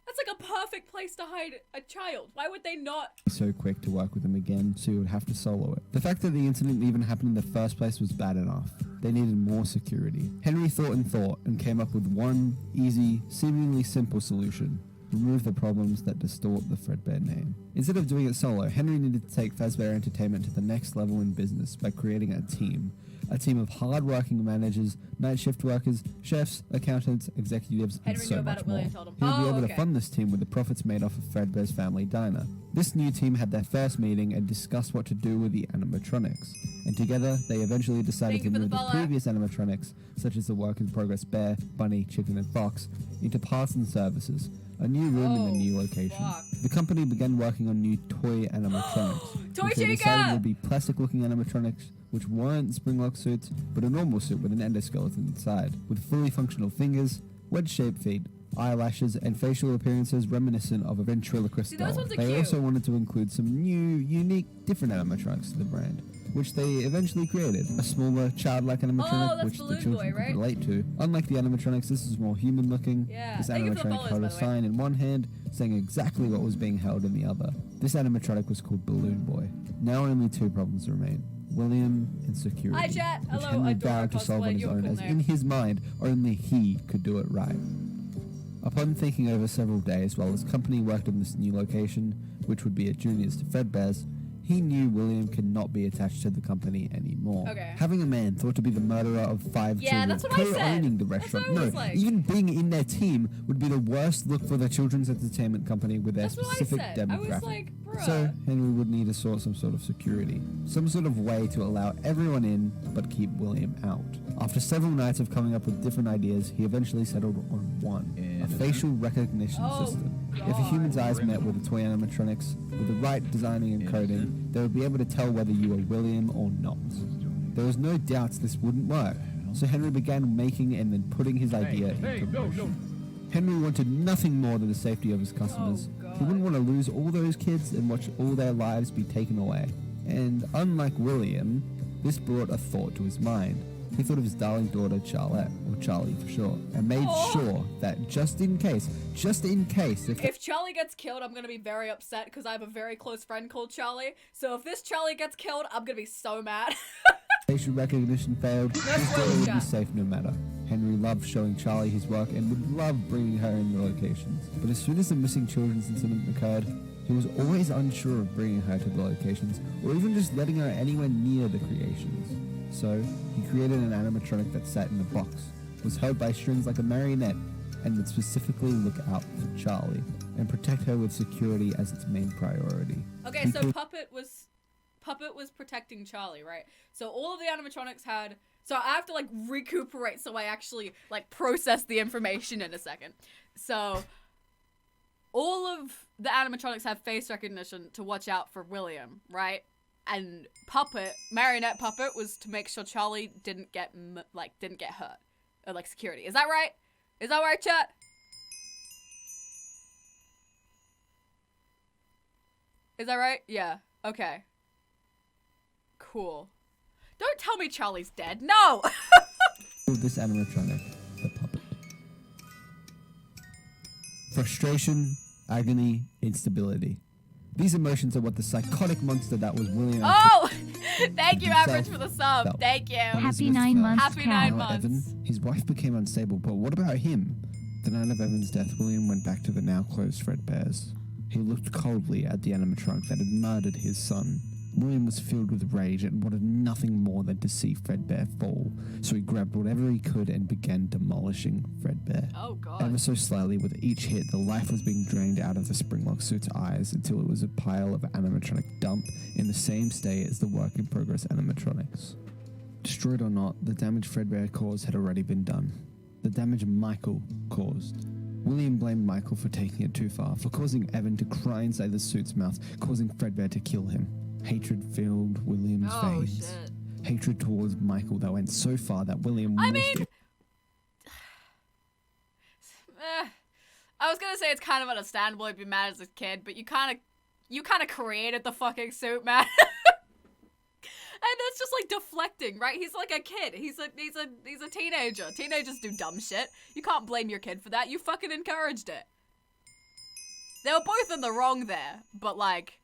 That's like a perfect place to hide a child. Why would they not? so quick to work with him again, so he would have to solo it. The fact that the incident even happened in the first place was bad enough. They needed more security. Henry thought and came up with one easy, seemingly simple solution. Remove the problems that distort the Fredbear name. Instead of doing it solo, Henry needed to take Fazbear Entertainment to the next level in business by creating a team. A team of hard-working managers, night shift workers, chefs, accountants, executives, and Henry so knew about much it, more. William told him. He would be Oh, able okay. to fund this team with the profits made off of Fredbear's family diner. This new team had their first meeting and discussed what to do with the animatronics. And together, they eventually decided Thank you to for the move the follow. previous animatronics, such as the work-in-progress bear, bunny, chicken, and fox, into parts and services. A new room in the new location. fuck. The company began working on new toy animatronics. Toy which they Chica! decided would be plastic-looking animatronics, which weren't Springlock suits, but a normal suit with an endoskeleton inside, with fully functional fingers, wedge-shaped feet, eyelashes, and facial appearances reminiscent of a ventriloquist See, those doll. ones are They cute. also wanted to include some new, unique, different animatronics to the brand, which they eventually created. A smaller, childlike animatronic, Oh, that's which the Balloon children Boy, right? could relate to. Unlike the animatronics, this is more human-looking. Yeah. This Thank you for the animatronic follows, held by a the way. sign in one hand, saying exactly what was being held in the other. This animatronic was called Balloon Boy. Now only 2 problems remain. William and security. Hi, chat. Which Hello, Henry Adora vowed to solve cosplay. on his You have a own, cool as name. in his mind, only he could do it right. Upon thinking over several days while his company worked on this new location, which would be a juniors to Fredbear's, he knew William could not be attached to the company anymore. Okay. Having a man thought to be the murderer of 5 Yeah, children, that's what I said. co-owning the That's restaurant, what I no, was like. even being in their team would be the worst look for the children's entertainment company with their That's what I specific said. demographic. I was like, bruh. So Henry would need to sort some sort of security, some sort of way to allow everyone in but keep William out. After several nights of coming up with different ideas, he eventually settled on one: a facial recognition Oh, system. If a God. human's eyes met with the toy animatronics, with the right designing and coding, they would be able to tell whether you were William or not. There was no doubts this wouldn't work, so Henry began making and then putting his idea into motion. Henry wanted nothing more than the safety of his customers. Oh, God. He wouldn't want to lose all those kids and watch all their lives be taken away. And unlike William, this brought a thought to his mind. He thought of his darling daughter Charlotte, or Charlie for short, and made Oh. sure that just in case, If Charlie gets killed, I'm gonna be very upset because I have a very close friend called Charlie. So if this Charlie gets killed, I'm gonna be so mad. facial recognition failed, his daughter would be chat. safe no matter. Henry loved showing Charlie his work and would love bringing her in the locations. But as soon as the missing children's incident occurred, he was always unsure of bringing her to the locations or even just letting her anywhere near the creations. So he created an animatronic that sat in the box, was held by strings like a marionette, and would specifically look out for Charlie and protect her with security as its main priority. Okay, so Puppet was protecting Charlie, right? So all of the animatronics had. So I have to like recuperate so I actually like process the information in a second. So all of the animatronics have face recognition to watch out for William, right? And Marionette Puppet was to make sure Charlie didn't get hurt, or like security. Is that right? Is that right, chat? Is that right? Yeah. Okay. Cool. Don't tell me Charlie's dead. No! This animatronic, the puppet. Frustration, agony, instability. These emotions are what the psychotic monster that was William. Oh! Thank you, Average, for the sub. felt. Thank you. Happy 9 months, Happy cat. 9 Now, Evan, months. his wife became unstable, but what about him? The night of Evan's death, William went back to the now closed Fredbear's. He looked coldly at the animatronic that had murdered his son. William was filled with rage and wanted nothing more than to see Fredbear fall, so he grabbed whatever he could and began demolishing Fredbear. Oh, God. Ever so slightly, with each hit, the life was being drained out of the Springlock suit's eyes until it was a pile of animatronic dump in the same state as the work-in-progress animatronics. Destroyed or not, the damage Fredbear caused had already been done. The damage Michael caused. William blamed Michael for taking it too far, for causing Evan to cry inside the suit's mouth, causing Fredbear to kill him. Hatred filled William's veins. Shit. Hatred towards Michael that went so far that William I wished mean, it. I was gonna say it's kind of understandable if you're mad as a kid, but you kind of created the fucking suit, man. And that's just like deflecting, right? He's like a kid. He's a teenager. Teenagers do dumb shit. You can't blame your kid for that. You fucking encouraged it. They were both in the wrong there, but like,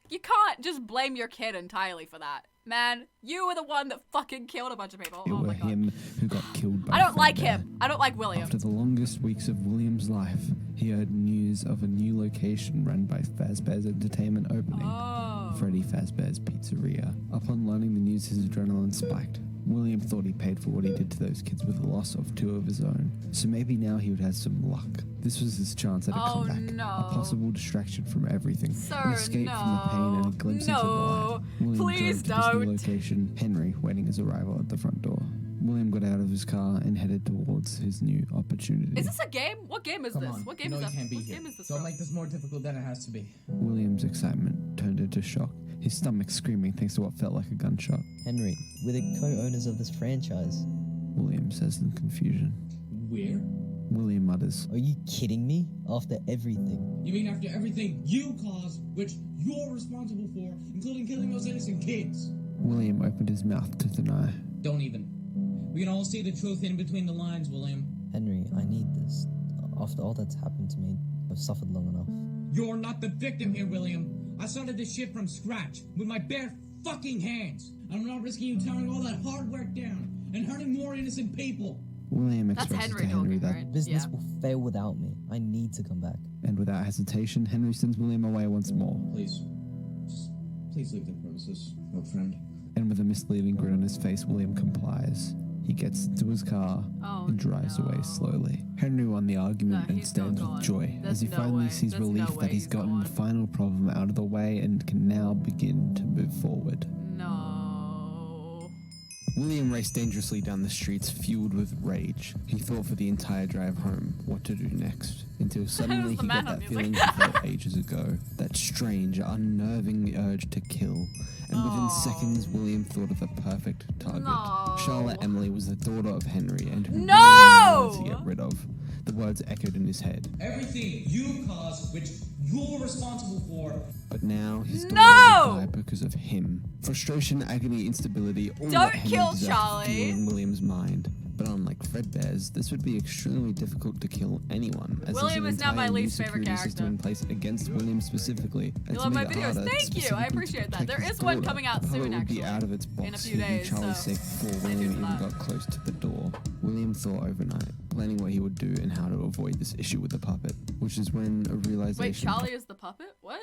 you can't just blame your kid entirely for that. Man, you were the one that fucking killed a bunch of people. It Oh were my God. him who got killed by I don't like Fredbear. him. I don't like William. After the longest weeks of William's life, he heard news of a new location run by Fazbear's Entertainment opening. Oh. Freddy Fazbear's Pizzeria. Upon learning the news, his adrenaline spiked. William thought he paid for what he did to those kids with the loss of 2 of his own. So maybe now he would have some luck. This was his chance at a Oh, comeback. no. A possible distraction from everything. Sir, An escape from the pain and a glimpse into the light. William Please drove to this new don't. location, Henry waiting his arrival at the front door. William got out of his car and headed towards his new opportunity. Is this a game? What game is Come this? on, What you game know is you that? can't be What here. game is this Don't from? make this more difficult than it has to be. William's excitement turned into shock, his stomach screaming thanks to what felt like a gunshot. Henry, we're the co-owners of this franchise. William says in confusion. Where? William mutters. Are you kidding me? After everything. You mean after everything you caused, which you're responsible for, including killing those innocent kids? William opened his mouth to deny. Don't even. We can all see the truth in between the lines, William. Henry, I need this. After all that's happened to me, I've suffered long enough. You're not the victim here, William. I started this shit from scratch, with my bare fucking hands. I'm not risking you tearing all that hard work down and hurting more innocent people. William That's expresses Henry to Henry talking, that, right? Business Yeah. will fail without me. I need to come back. and without hesitation, Henry sends William away once more. Please. Just please leave the premises, old friend. And with a misleading grin on his face, William complies. He gets into his car Oh, and drives no. away slowly. Henry won the argument No, and he's stands not with gone. joy There's as he no finally way. sees There's no relief way that he's he's gotten gone. the final problem out of the way and can now begin to move forward. No. William raced dangerously down the streets, fueled with rage. He thought for the entire drive home what to do next, until suddenly the he man got on that music. feeling he felt ages ago, that strange, unnerving urge to kill. And within seconds, William thought of the perfect target. No. Charlotte Emily was the daughter of Henry, and who No! William wanted to get rid of. The words echoed in his head. Everything you caused, which you're responsible for. But now his daughter No! would die because of him. Frustration, agony, instability, all Don't that Henry kill deserved Charlie. fueled in William's mind. But unlike Fredbear's, this would be extremely difficult to kill anyone. As William there's is an now my entire new least favorite security system character. in place against William specifically. And You to love my make it videos. harder, Thank you. I specifically to appreciate that. protect There his is one daughter, coming out the puppet soon, would actually. be out of its box, In a few keeping days, Charlie's so safe before stay William tuned for even that. got close to the door. William thought overnight, planning what he would do and how to avoid this issue with the puppet, which is when a realization. Wait, Charlie is the puppet? What?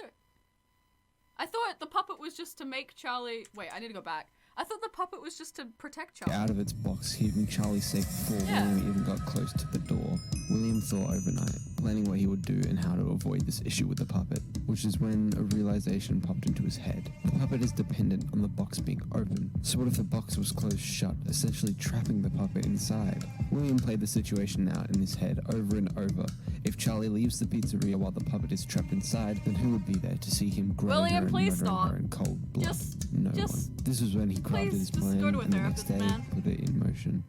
I thought the puppet was just to make Charlie. Wait, I need to go back. I thought the puppet was just to protect Charlie. Out of its box, keeping Charlie safe before Yeah. William even got close to the door. William thought overnight, planning what he would do and how to avoid this issue with the puppet, which is when a realization popped into his head. The puppet is dependent on the box being open, so what if the box was closed shut, essentially trapping the puppet inside? William played the situation out in his head over and over. If Charlie leaves the pizzeria while the puppet is trapped inside, then who would be there to see him grow William, her and please murdering stop. her in cold blood? No just- one. This was when he crafted please, his just plan, go to a and the next therapist, day man. put it in motion.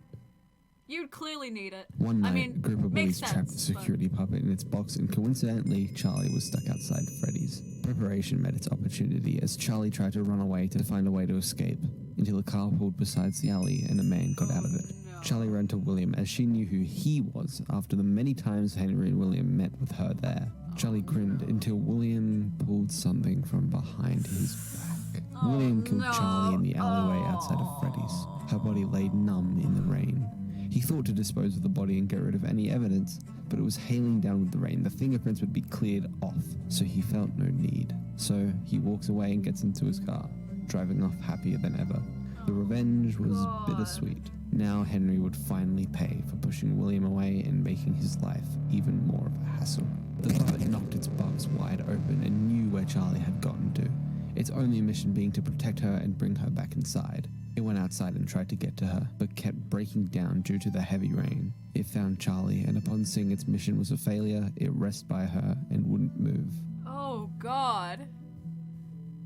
You'd clearly need it. One night, I mean, a group of makes boys trapped the sense, security puppet in its box, and coincidentally, Charlie was stuck outside Freddy's. Preparation met its opportunity as Charlie tried to run away to find a way to escape, until a car pulled beside the alley and a man got out of it. no. Charlie ran to William as she knew who he was after the many times Henry and William met with her there. Charlie grinned until William pulled something from behind his back. William killed no. Charlie in the alleyway outside of Freddy's. Her body lay numb in the rain. He thought to dispose of the body and get rid of any evidence, but it was hailing down with the rain. The fingerprints would be cleared off, so he felt no need. So he walks away and gets into his car, driving off happier than ever. The revenge was bittersweet. Now Henry would finally pay for pushing William away and making his life even more of a hassle. The puppet knocked its box wide open and knew where Charlie had gotten to, its only mission being to protect her and bring her back inside. It went outside and tried to get to her, but kept breaking down due to the heavy rain. It found Charlie, and upon seeing its mission was a failure, it rested by her and wouldn't move. Oh God.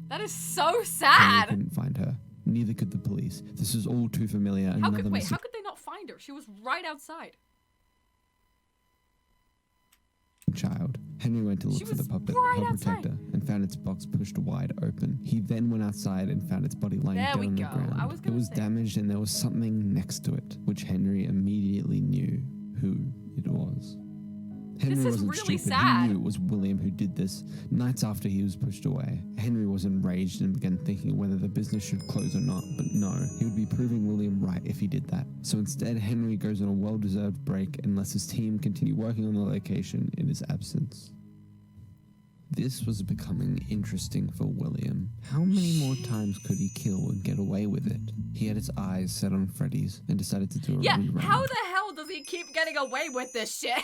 That is so Henry sad. couldn't find her. Neither could the police. This was all too familiar. How Another could missing how could they not find her? She was right outside. child. Henry went to She look for the was puppet, right her outside. protector, and found its box pushed wide open. He then went outside and found its body lying There down we on the go. ground. I was It gonna was say. damaged and there was something next to it, which Henry immediately knew who it was. Henry is wasn't really stupid. sad. He knew it was William who did this. Nights after he was pushed away, Henry was enraged and began thinking whether the business should close or not, but no, he would be proving William right if he did that. So instead, Henry goes on a well-deserved break and lets his team continue working on the location in his absence. This was becoming interesting for William. How many more times could he kill and get away with it? He had his eyes set on Freddy's and decided to do a Yeah, rerun. how the hell does he keep getting away with this shit?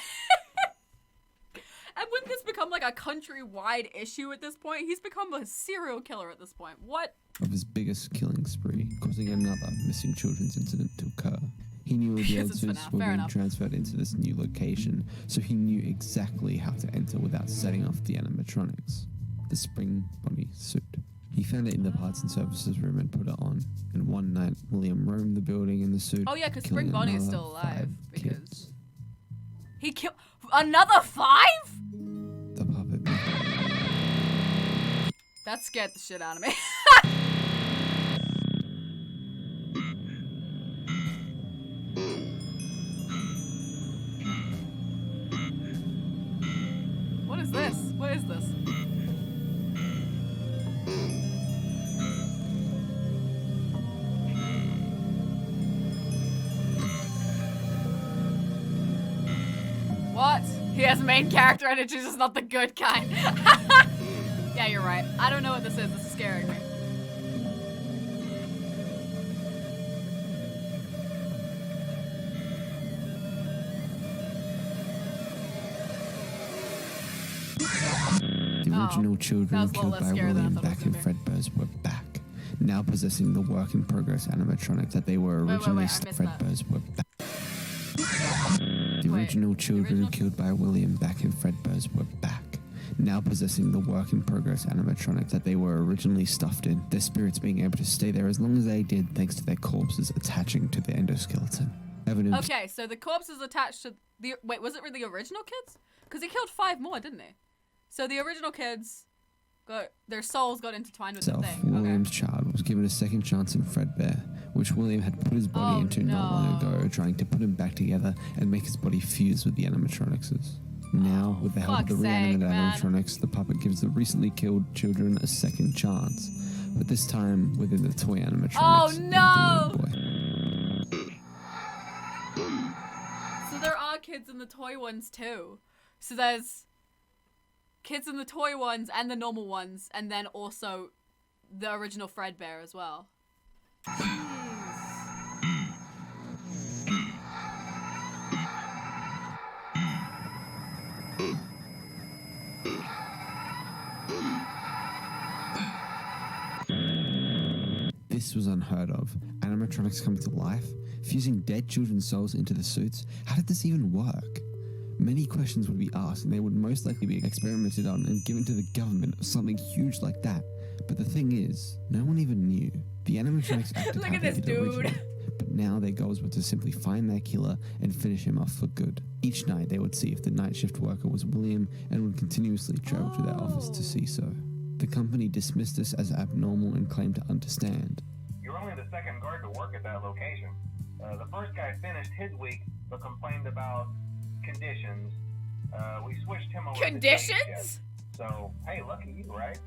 And wouldn't this become like a countrywide issue at this point? He's become a serial killer at this point. What? of his biggest killing spree, causing another missing children's incident to occur. He knew all the Because it's answers FNAF, were fair being enough. transferred into this new location, so he knew exactly how to enter without setting off the animatronics. The spring body suit. He found it in the parts and services room and put it on. And one night, William roamed the building in the suit. Oh yeah, because killing Spring Bonnie is another still alive. 5 Because kids. he killed another 5? The puppet. That scared the shit out of me. What is this? What is this? What? He has main character energy, just not the good kind. Yeah, you're right. I don't know what this is. This is scaring me. The original children was a little killed less by scary than I William thought it was back in gonna Fredbear's were back, now possessing the work-in-progress animatronics that they were Wait, originally. I missed that. Fredbear's were back. The Wait, original children original- killed by William back in Fredbear's were back, now possessing the work-in-progress animatronics that they were originally stuffed in, their spirits being able to stay there as long as they did thanks to their corpses attaching to the endoskeleton. Evidence Okay, so the corpse is attached to the. Wait, was it the original kids? Because he killed 5 more, didn't he? So the original kids their souls got intertwined with the itself, thing. Okay. William's child was given a second chance in Fredbear, which William had put his body Oh, into not long ago, trying to put him back together and make his body fuse with the animatronics. Now, with the help of the fuck's sake, reanimated man. animatronics, the puppet gives the recently killed children a second chance, but this time within the toy animatronics. Oh, of the no! little boy. So there are kids in the toy ones too. So there's kids in the toy ones and the normal ones, and then also the original Fredbear as well. This was unheard of. Animatronics come to life, fusing dead children's souls into the suits. How did this even work? Many questions would be asked, and they would most likely be experimented on and given to the government or something huge like that. But the thing is, no one even knew. The animatronics acted Look how at they this did dude. originally, but now their goals were to simply find their killer and finish him off for good. Each night they would see if the night shift worker was William and would continuously travel to their office to see so. The company dismissed this as abnormal and claimed to understand. You're only the second guard to work at that location. The first guy finished his week but complained about conditions. We switched him over to day Conditions? shift. So, hey, lucky you, right?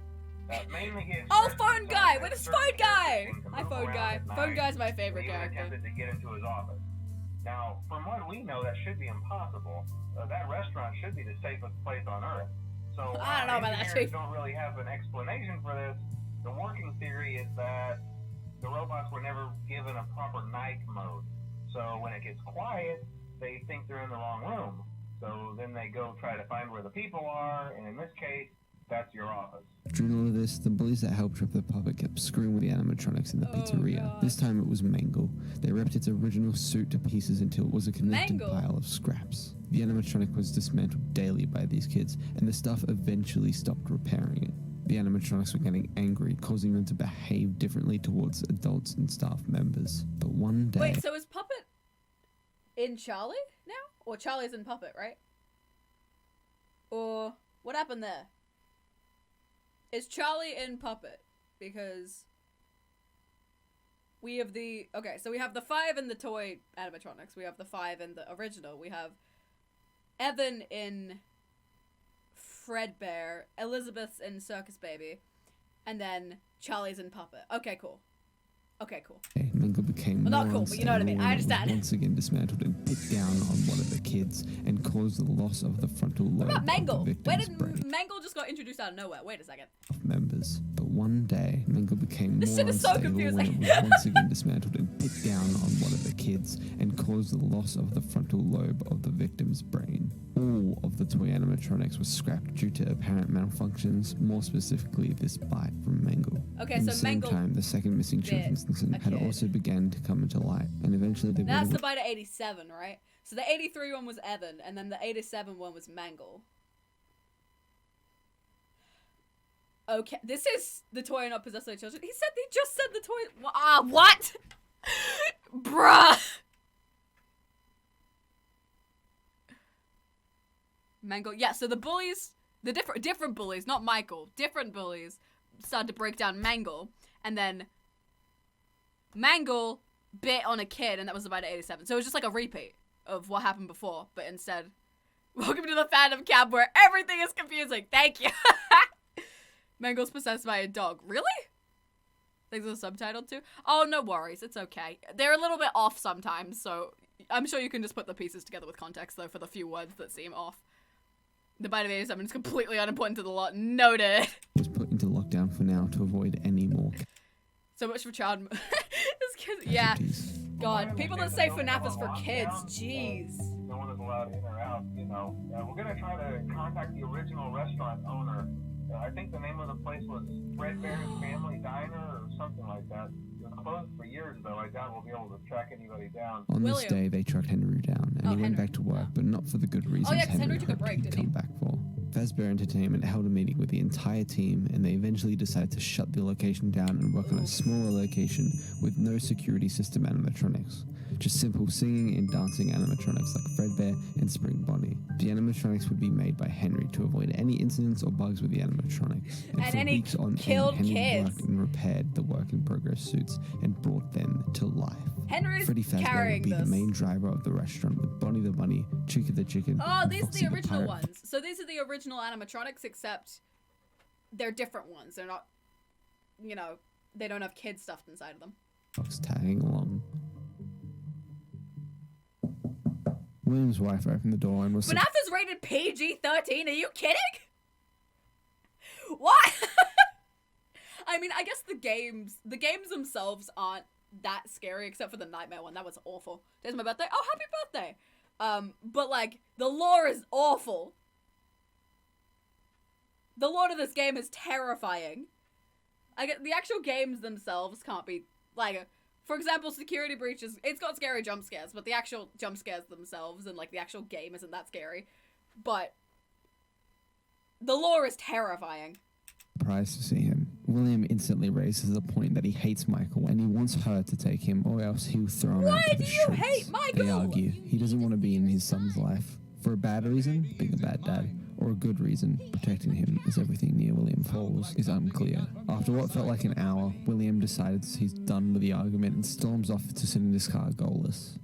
Mainly he Oh, expressed phone concern guy! that What is certain phone guy? characters seem to Hi, move phone around guy. at Phone night. guy's my favorite He even character. attempted to get into his office. Now, from what we know, that should be impossible. That restaurant should be the safest place on Earth. So, I don't know about that, engineers Chief. don't really have an explanation for this. The working theory is that the robots were never given a proper night mode. So when it gets quiet, they think they're in the wrong room. So then they go try to find where the people are, and in this case, that's your office. During all of this, the bullies that helped trip the puppet kept screwing with the animatronics in the pizzeria. God. This time it was Mangle. They ripped its original suit to pieces until it was a connected Mangle? pile of scraps. The animatronic was dismantled daily by these kids, and the stuff eventually stopped repairing it. The animatronics were getting angry, causing them to behave differently towards adults and staff members. But one day... Wait, so is Puppet in Charlie now? Or Charlie's in Puppet, right? Or what happened there? Is Charlie in Puppet? Because we have the... Okay, so we have the 5 in the toy animatronics. We have the 5 in the original. We have Evan in Fredbear, Elizabeth's in Circus Baby, and then Charlie's in Puppet. Okay, cool. Okay, cool. Mangle became Well, not more cool, but you know what I mean. unstable I when it was understand. once again dismantled and hit down on one of the kids and caused the loss of the frontal lobe What about of Mangle? the Where victim's did brain. Mangle just got introduced out of nowhere? Wait a second. Members. But one day, Mangle became This more shit is so unstable when confusing. it was once again dismantled and hit down on one of the kids and caused the loss of the frontal lobe of the victim's brain. All of the toy animatronics were scrapped due to apparent malfunctions, more specifically this bite from Mangle. Okay, At so the same Mangle time, the second missing bit children's incident a had kid. also begun to come into light, and eventually they That's were the bite of 87, right? So the 83 one was Evan, and then the 87 one was Mangle. Okay, this is the toy not possessed by children. He just said the toy. What? Bruh. Mangle. Yeah, so the bullies, the different bullies, not Michael, different bullies started to break down Mangle, and then Mangle bit on a kid, and that was about 87. So it was just like a repeat of what happened before, but instead, welcome to the Phantom Cab where everything is confusing. Thank you. Mangle's possessed by a dog. Really? Things are subtitled too? Oh, no worries. It's okay. They're a little bit off sometimes, so I'm sure you can just put the pieces together with context, though, for the few words that seem off. The bite of 87 is completely unimportant to the lot. Noted. was put into lockdown for now to avoid any more So much for child... This kid... Yeah. casualties. God, people that say FNAF is for kids. Jeez. No one is allowed in or out, you know. We're going to try to contact the original restaurant owner. I think the name of the place was Fredbear's Family Diner or something like that. It was closed for years, though. I doubt we'll be able to track anybody down. On this William. day, they tracked Henry down, and he went back to work, but not for the good reasons yeah, 'cause Henry took a hoped break, he'd didn't come he? back for. Fazbear Entertainment held a meeting with the entire team, and they eventually decided to shut the location down and work on a smaller location with no security system animatronics. just simple singing and dancing animatronics like Fredbear and Spring Bonnie. The animatronics would be made by Henry to avoid any incidents or bugs with the animatronics. And for any weeks on killed end, Henry kids. worked and repaired the work-in-progress suits and brought them to life. Henry's Freddy Fazbear carrying would be this. the main driver of the restaurant with Bonnie the Bunny, Chica the Chicken, Oh, and these are Foxy the original Pirate ones. So these are the original animatronics, except they're different ones. They're not, you know, they don't have kids stuffed inside of them. Fox tagging along. William's wife opened the door and was FNAF is rated PG-13. Are you kidding? What? I mean, I guess the games themselves aren't that scary, except for the nightmare one. That was awful. Today's my birthday. Oh, happy birthday. But like, the lore is awful. The lore of this game is terrifying. I get the actual games themselves can't be like, for example, Security Breaches. It's got scary jump scares, but the actual jump scares themselves and like the actual game isn't that scary. But the lore is terrifying. surprised to see him. William instantly raises the point that he hates Michael and he wants her to take him or else he'll throw him out to the do you streets. hate Michael? They argue. He doesn't want to be in his son's life. For a bad reason, being a bad dad, or a good reason, protecting him as everything near William falls, is unclear. After what felt like an hour, William decides he's done with the argument and storms off to sit in his car goalless.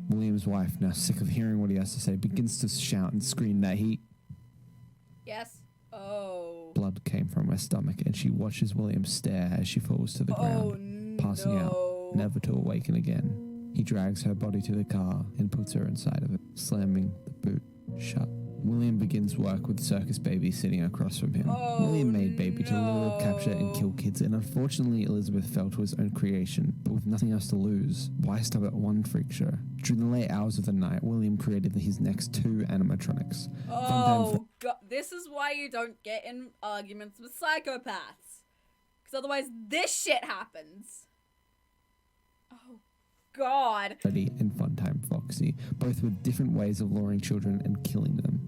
William's wife, now sick of hearing what he has to say, begins to shout and scream that Yes. Oh. blood came from her stomach, and she watches William stare as she falls to the ground, passing out, never to awaken again. He drags her body to the car and puts her inside of it, slamming the boot shut. William begins work with Circus Baby sitting across from him. William made Baby to lure, capture, and kill kids, and unfortunately Elizabeth fell to his own creation, but with nothing else to lose. Why stop at one freak show? During the late hours of the night, William created his next two animatronics. Oh, God. This is why you don't get in arguments with psychopaths. Because otherwise this shit happens. Oh, God. Freddy and Funtime Foxy, both with different ways of luring children and killing them.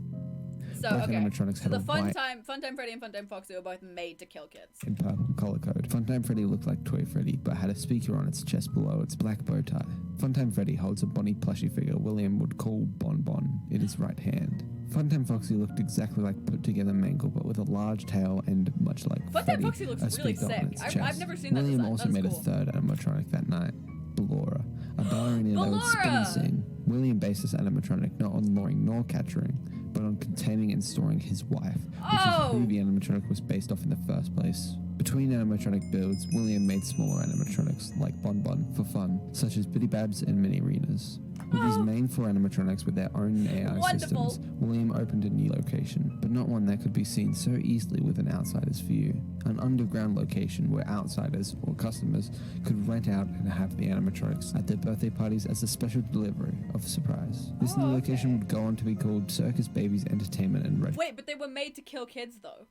So, Both okay. animatronics So had the a white Funtime Freddy and Funtime Foxy were both made to kill kids. and purple color code. Funtime Freddy looked like Toy Freddy, but had a speaker on its chest below its black bow tie. Funtime Freddy holds a Bonnie plushie figure William would call Bon Bon in his right hand. Funtime Foxy looked exactly like put together Mangle, but with a large tail and much like Funtime Freddy, Foxy looks a really speaker on sick. its I've chest. never seen that William design. also That is made cool. a third animatronic that night, Ballora, a ballerina that would spin and Ballora! sing. William based this animatronic not on luring nor capturing, but on containing and storing his wife, which is who the animatronic was based off in the first place. Between animatronic builds, William made smaller animatronics like Bon Bon for fun, such as Bitty Babs and Mini Arenas. With these main four animatronics with their own AI Wonderful. systems, William opened a new location, but not one that could be seen so easily with an outsider's view. An underground location where outsiders or customers could rent out and have the animatronics at their birthday parties as a special delivery of surprise. This new location would go on to be called Circus Babies Entertainment and Red. Wait, but they were made to kill kids, though.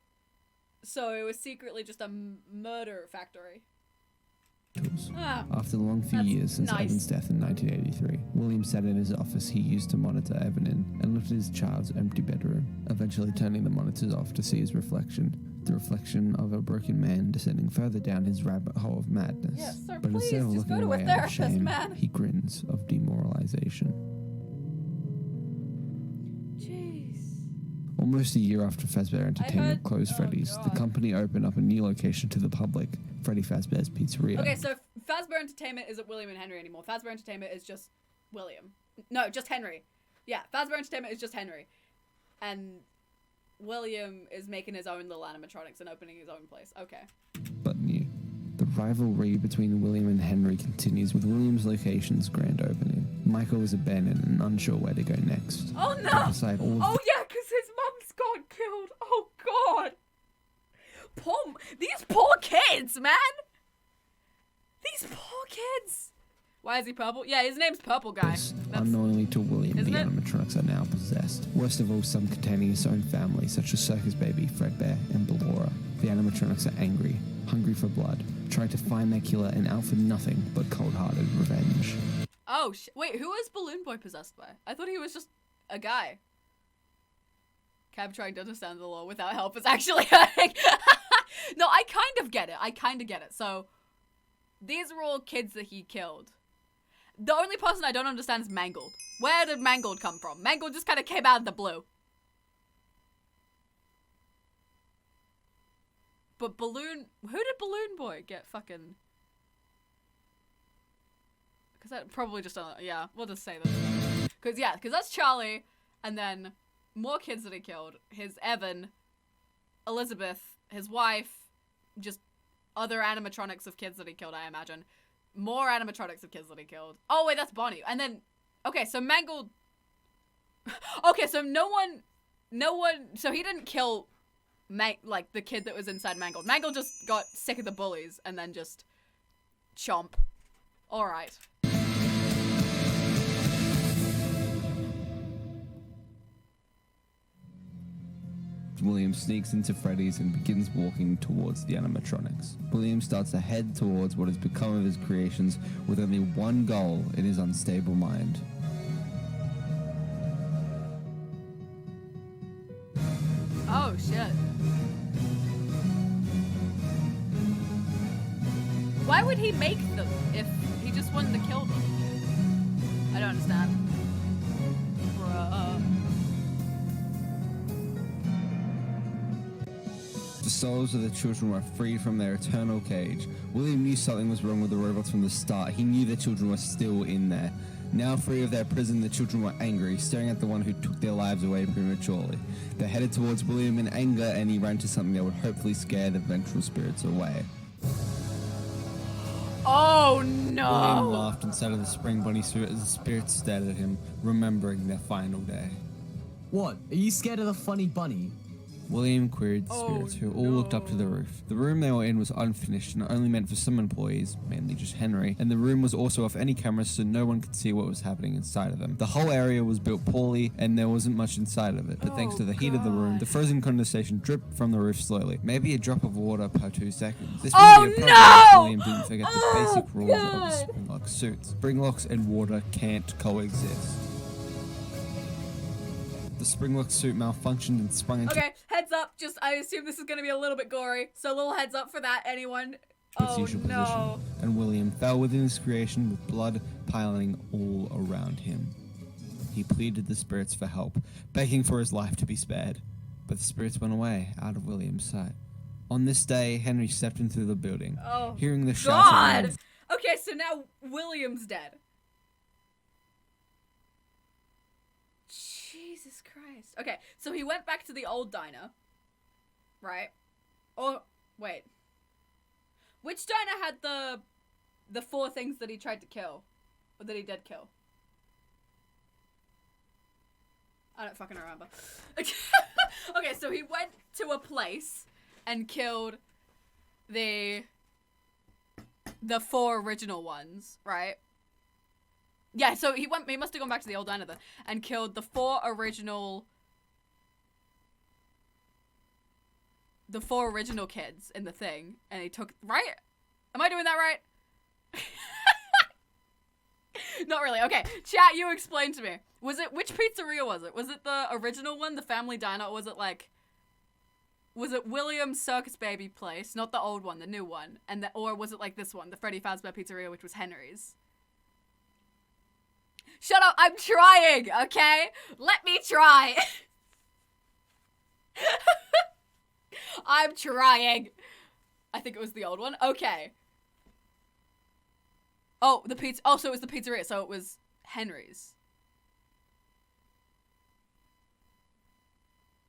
So it was secretly just a murder factory. Ah, After the long few that's years since nice. Evan's death in 1983, William sat in his office he used to monitor Evan in and looked at his child's empty bedroom, eventually turning the monitors off to see his reflection. The reflection of a broken man descending further down his rabbit hole of madness. Yes, sir, but please, instead of just go looking to a away out of therapist, shame, man. he grins of demoralization. jeez. Almost a year after Fazbear Entertainment closed Freddy's, the God. company opened up a new location to the public, Freddy Fazbear's Pizzeria. Okay, so Fazbear Entertainment isn't William and Henry anymore. Fazbear Entertainment is just William. No, just Henry. Yeah, Fazbear Entertainment is just Henry. And William is making his own little animatronics and opening his own place. Okay. But new. The rivalry between William and Henry continues with William's location's grand opening. Michael is abandoned and unsure where to go next. Oh no! Beside all of Oh yeah, because his mum's got killed. Oh God. These poor kids, man. These poor kids. Why is he purple? Yeah, his name's Purple Guy. this, unknowingly to William, Isn't the it? animatronics are now possessed. Worst of all, some containing his own family, such as Circus Baby, Fredbear, and Ballora. The animatronics are angry, hungry for blood, trying to find their killer and out for nothing but cold-hearted revenge. Oh, wait, who is Balloon Boy possessed by? I thought he was just a guy. Cab trying to understand the law without help is actually hurting. No, I kind of get it. So, these are all kids that he killed. The only person I don't understand is Mangled. Where did Mangled come from? Mangled just kind of came out of the blue. But Balloon... Who did Balloon Boy get fucking... Because that probably just... yeah, we'll just say this. Because that's Charlie, and then more kids that he killed. His Evan, Elizabeth, his wife, just other animatronics of kids that he killed, I imagine. More animatronics of kids that he killed. Oh, wait, that's Bonnie. And then... Okay, so Mangled... Okay, so no one... So he didn't kill... like the kid that was inside Mangled. Mangled just got sick of the bullies and then just chomp. All right. William sneaks into Freddy's and begins walking towards the animatronics. William starts to head towards what has become of his creations with only one goal in his unstable mind. Oh, shit. Why would he make them if he just wanted to kill them? I don't understand. Bruh. The souls of the children were freed from their eternal cage. William knew something was wrong with the robots from the start. He knew the children were still in there. Now free of their prison, the children were angry, staring at the one who took their lives away prematurely. They headed towards William in anger, and he ran to something that would hopefully scare the vengeful spirits away. Oh no! William laughed inside of the spring bunny suit as the spirits stared at him, remembering their final day. What? Are you scared of the funny bunny? William queried the spirits, who all looked up to the roof. The room they were in was unfinished and only meant for some employees, mainly just Henry, and the room was also off any cameras so no one could see what was happening inside of them. The whole area was built poorly and there wasn't much inside of it, but thanks to the heat of the room, the frozen condensation dripped from the roof slowly, maybe a drop of water per 2 seconds. This wouldn't be a problem if William didn't forget the basic rules of the Springlock suits. Springlocks and water can't coexist. The Springlock suit malfunctioned and sprung into Okay, heads up. Just, I assume this is going to be a little bit gory. So a little heads up for that, anyone. its usual position, and William fell within his creation with blood piling all around him. He pleaded the spirits for help, begging for his life to be spared, but the spirits went away, out of William's sight. On this day, Henry stepped into the building, hearing the shouts of God! Okay, so now William's dead. Jesus Christ. Okay, so he went back to the old diner, right? Or, wait. Which diner had the 4 things that he tried to kill? Or that he did kill? I don't fucking remember. Okay, so he went to a place and killed the 4 original ones, right? Yeah, so he must have gone back to the old diner then and killed the 4 original kids in the thing, and he took, right? Am I doing that right? Not really. Okay, chat, you explain to me. Which pizzeria was it? Was it the original one, the family diner, or was it William's Circus Baby place, not the old one, the new one, or was it like this one, the Freddy Fazbear Pizzeria, which was Henry's? Shut up, I'm trying, okay? Let me try. I'm trying. I think it was the old one. Okay. Oh, so it was the pizzeria, so it was Henry's.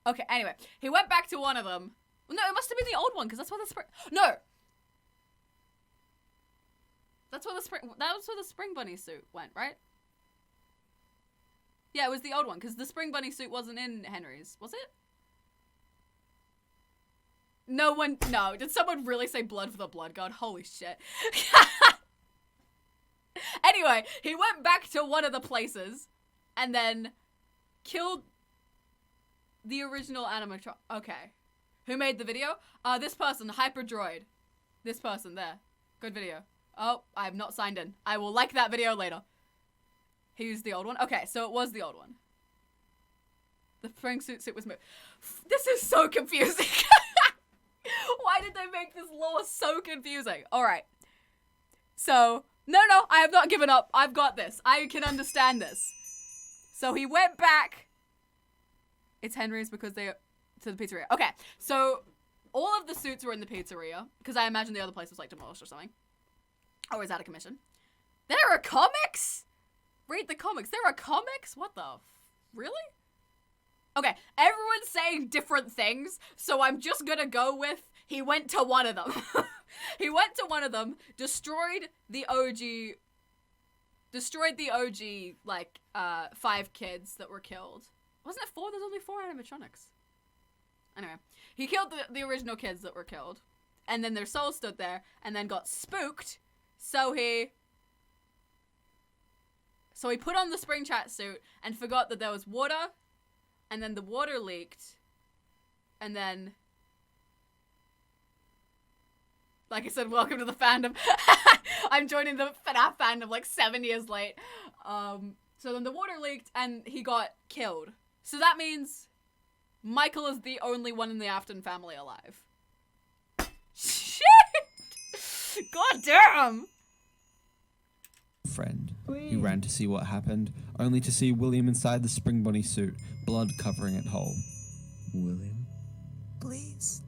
Okay, anyway. He went back to one of them. No, it must have been the old one, because that's where the spring... No! That was where the Spring Bunny suit went, right? Yeah, it was the old one, because the Spring Bunny suit wasn't in Henry's. Was it? No. Did someone really say blood for the blood god? Holy shit. Anyway, he went back to one of the places and then killed the original animatronic. Okay. Who made the video? This person, Hyperdroid. This person there. Good video. Oh, I have not signed in. I will like that video later. He used the old one? Okay, so it was the old one. The spring suit was moved. This is so confusing. Why did they make this lore so confusing? Alright. So, No, I have not given up. I've got this. I can understand this. So he went back. It's Henry's because they to the pizzeria. Okay, so all of the suits were in the pizzeria because I imagine the other place was like demolished or something. Or was out of commission. There are comics? Read the comics. There are comics? What the? Really? Okay, everyone's saying different things, so I'm just gonna go with he went to one of them. He went to one of them, destroyed the OG, like, 5 kids that were killed. Wasn't it 4? There's only 4 animatronics. Anyway, he killed the original kids that were killed. And then their souls stood there, and then got spooked, so he put on the spring chat suit, and forgot that there was water, and then the water leaked, and then... Like I said, welcome to the fandom. I'm joining the FNAF fandom like 7 years late. So then the water leaked and he got killed. So that means Michael is the only one in the Afton family alive. Shit! God damn! Friend. He ran to see what happened, only to see William inside the spring bunny suit, blood covering it whole. William? Please.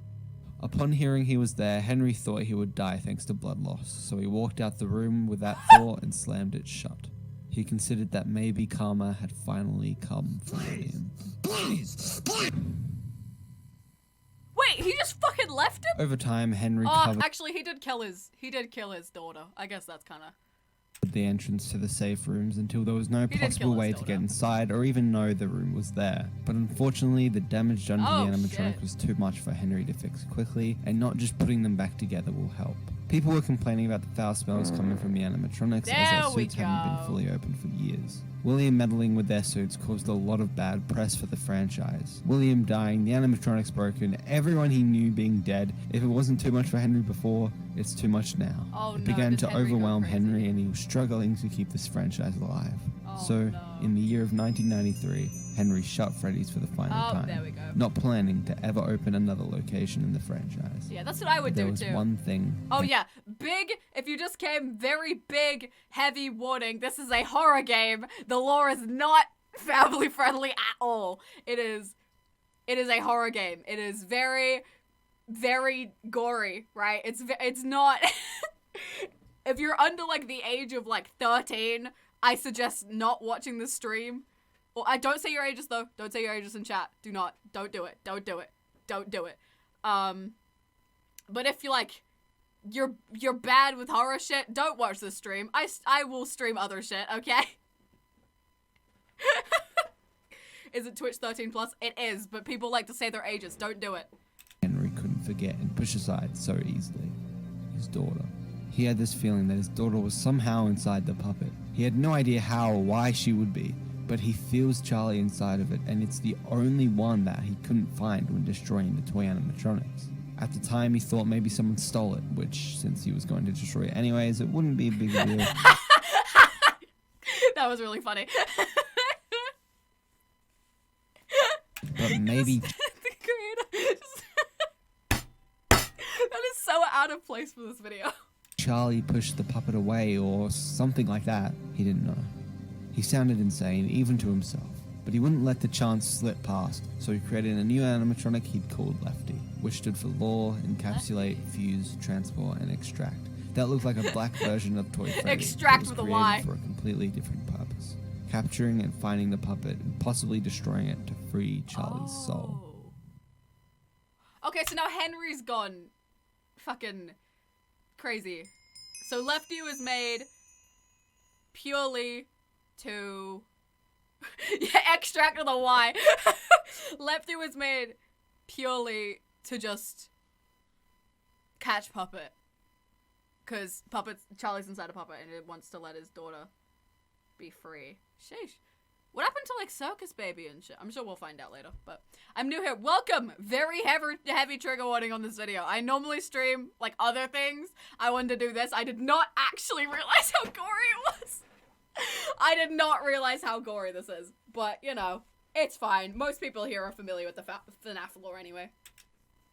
Upon hearing he was there, Henry thought he would die thanks to blood loss, so he walked out the room with that thought and slammed it shut. He considered that maybe karma had finally come for William. Please! Wait, he just fucking left him? Over time, Henry covered Actually, he did kill his daughter. I guess that's kind of... the entrance to the safe rooms until there was no did possible kill way his to daughter. get inside or even know the room was there. But unfortunately, the damage done to Oh, the animatronic shit. was too much for Henry to fix quickly, and not just putting them back together will help. People were complaining about the foul smells coming from the animatronics as their There we suits hadn't go. been fully opened for years. William meddling with their suits caused a lot of bad press for the franchise. William dying, the animatronics broken, everyone he knew being dead. If it wasn't too much for Henry before, it's too much now. Oh, It no, began did to Henry go overwhelm crazy? Henry, and he was struggling to keep this franchise alive. Oh, So, no. in the year of 1993, Henry shut Freddy's for the final Oh, time, there we go. not planning to ever open another location in the franchise. Yeah, that's what I would But there do was too. one thing. Oh yeah, big, if you just came, very big, heavy warning. This is a horror game. The lore is not family friendly at all. It is a horror game. It is very, very gory, right? It's not, if you're under like the age of like 13, I suggest not watching the stream. Well, I don't say your ages though. Don't say your ages in chat. Don't do it. Don't do it. Don't do it. But if you're bad with horror shit, don't watch this stream. I will stream other shit, okay? Is it Twitch 13 plus? It is, but people like to say their ages. Don't do it. Henry couldn't forget and push aside so easily. His daughter. He had this feeling that his daughter was somehow inside the puppet. He had no idea how or why she would be, but he feels Charlie inside of it, and it's the only one that he couldn't find when destroying the toy animatronics. At the time, he thought maybe someone stole it, which, since he was going to destroy it anyways, it wouldn't be a big deal. That was really funny. But maybe The creator that is so out of place for this video. Charlie pushed the puppet away or something like that. He didn't know. He sounded insane, even to himself. But he wouldn't let the chance slip past, so he created a new animatronic he'd called Lefty, which stood for Lure, Encapsulate, Fuse, Transport, and Extract. That looked like a black version of Toy Freddy. Extract It was with a created Y. for a completely different purpose. Capturing and finding the puppet and possibly destroying it to free Charlie's soul. Okay, so now Henry's gone fucking crazy. So Lefty was made purely to... yeah, extract with a Y. Lefty was made purely to just catch Puppet. Because Charlie's inside a puppet and it wants to let his daughter be free. Sheesh. What happened to like Circus Baby and shit? I'm sure we'll find out later, but I'm new here. Welcome! Very heavy trigger warning on this video. I normally stream like other things. I wanted to do this. I did not actually realize how gory it was. I did not realize how gory this is, but you know, it's fine. Most people here are familiar with the FNAF lore anyway.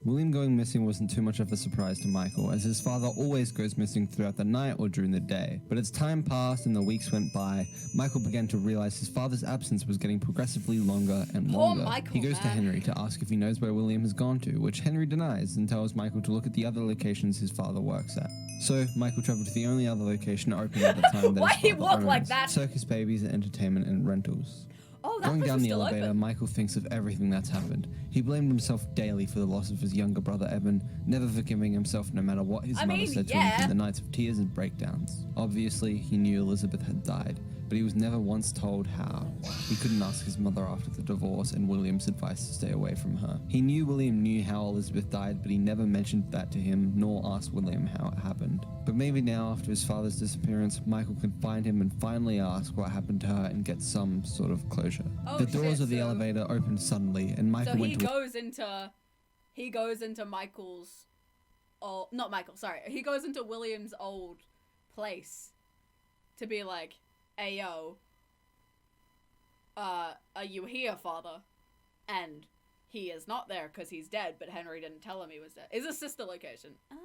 William going missing wasn't too much of a surprise to Michael, as his father always goes missing throughout the night or during the day. But as time passed and the weeks went by, Michael began to realize his father's absence was getting progressively longer and longer. Michael, he goes to man. Henry to ask if he knows where William has gone to, which Henry denies and tells Michael to look at the other locations his father works at. So Michael traveled to the only other location open at the time that Why his he father walk owns, like that? Circus Babies, Entertainment and Rentals. Oh, that Going place down was the still elevator, open. Michael thinks of everything that's happened. He blamed himself daily for the loss of his younger brother Evan, never forgiving himself no matter what his mother said to him through the nights of tears and breakdowns. Obviously, he knew Elizabeth had died, but he was never once told how. He couldn't ask his mother after the divorce and William's advice to stay away from her. He knew William knew how Elizabeth died, but he never mentioned that to him, nor asked William how it happened. But maybe now, after his father's disappearance, Michael can find him and finally ask what happened to her and get some sort of closure. Oh, The doors shit, of the so- elevator opened suddenly, and Michael So went to he goes into Michael's, oh, not Michael, sorry. He goes into William's old place to be like, hey, yo, are you here, father? And he is not there because he's dead, but Henry didn't tell him he was dead. Is a sister location. Oh.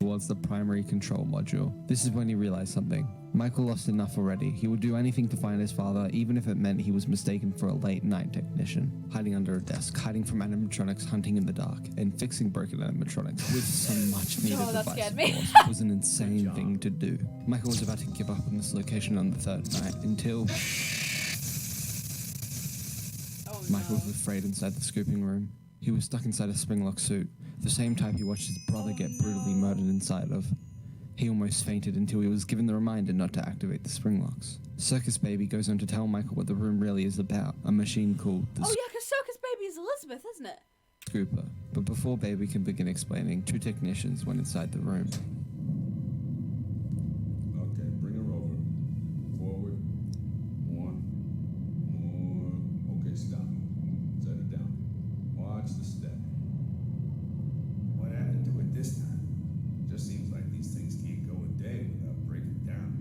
towards the primary control module. This is when he realized something. Michael lost enough already. He would do anything to find his father, even if it meant he was mistaken for a late night technician. Hiding under a desk, hiding from animatronics, hunting in the dark, and fixing broken animatronics with some much needed Oh, that advice, scared of me. course, was an insane thing to do. Michael was about to give up on this location on the third night until Michael was afraid inside the scooping room. He was stuck inside a springlock suit, the same type he watched his brother get brutally murdered inside of. He almost fainted until he was given the reminder not to activate the springlocks. Circus Baby goes on to tell Michael what the room really is about, a machine called the Oh yeah, because Circus Baby is Elizabeth, isn't it? Scooper. But before Baby can begin explaining, two technicians went inside the room. Okay, bring her over. Forward. One. More. Okay, stop. Set her down. Watch the step. What happened to it this time? Just seems like these things can't go a day without breaking down.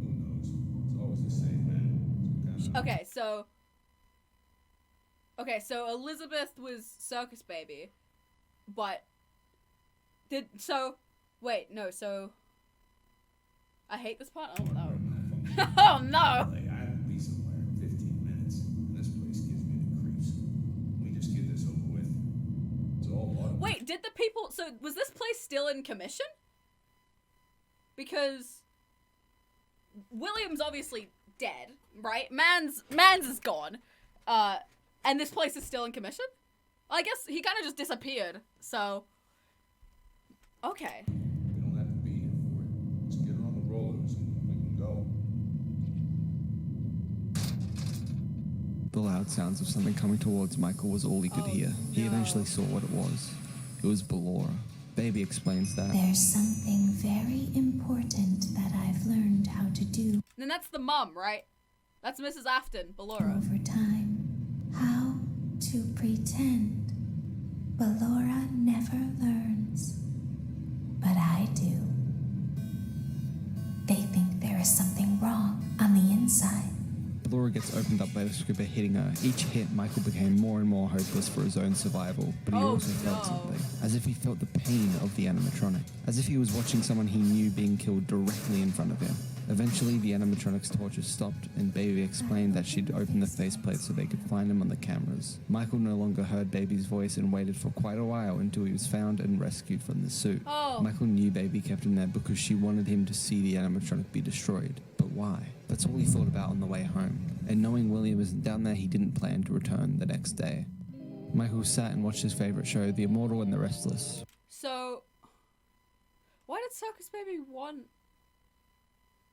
Who knows? It's always the same, man. Some kind of... Okay, so Elizabeth was Circus Baby, but I hate this part. Oh no. Oh no. Hey, I have to be somewhere in 15 minutes. This place gives me the creeps. We just get this over with. It's all automated. Wait, did the people? So was this place still in commission? Because William's obviously dead, right? Man's is gone, and this place is still in commission. I guess he kind of just disappeared. So, okay. We don't have to be here for it. Just get her on the rollers and we can go. The loud sounds of something coming towards Michael was all he could hear. He eventually saw what it was. It was Ballora. Baby explains that. There's something very important that I've learned how to do And that's the mum, right? That's Mrs. Afton, Ballora. over time. How to pretend. Ballora never learns. But I do. They think there is something wrong on the inside. Ballora gets opened up by the scooper hitting her. Each hit, Michael became more and more hopeless for his own survival, but he also felt something, as if he felt the pain of the animatronic, as if he was watching someone he knew being killed directly in front of him. Eventually, the animatronic's torches stopped, and Baby explained that she'd opened the faceplate so they could find him on the cameras. Michael no longer heard Baby's voice and waited for quite a while until he was found and rescued from the suit. Oh. Michael knew Baby kept him there because she wanted him to see the animatronic be destroyed. But why? That's all he thought about on the way home. And knowing William isn't down there, he didn't plan to return the next day. Michael sat and watched his favorite show, The Immortal and the Restless. So, why did Circus Baby want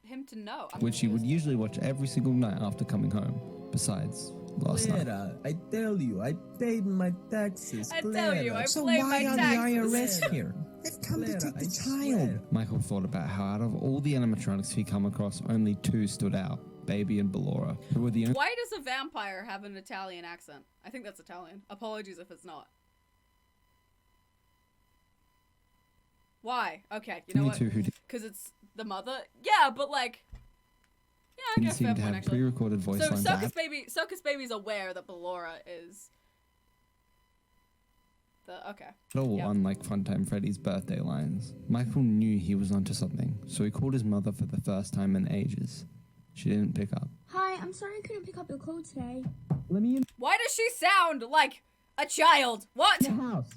him to know? I'm Which he would confused. usually watch every single night after coming home. Besides, last night. Clara, I tell you, I paid my taxes. I tell you, I Clara. played my taxes. IRS here? They've come to take the child. Michael thought about how out of all the animatronics he come across, only two stood out. Baby and Ballora, who were the only Why does a vampire have an Italian accent? I think that's Italian. Apologies if it's not. Why? Okay, you know what? two who Because it's the mother? Yeah, but like... Yeah, I didn't guess seem fair to point, have actually. pre-recorded voice So lines. Circus Baby's aware that Ballora is... Okay. All Yep. unlike Funtime Freddy's birthday lines. Michael knew he was onto something, so he called his mother for the first time in ages. She didn't pick up. Hi, I'm sorry I couldn't pick up your call today. Let me in Why does she sound like a child? What? the house.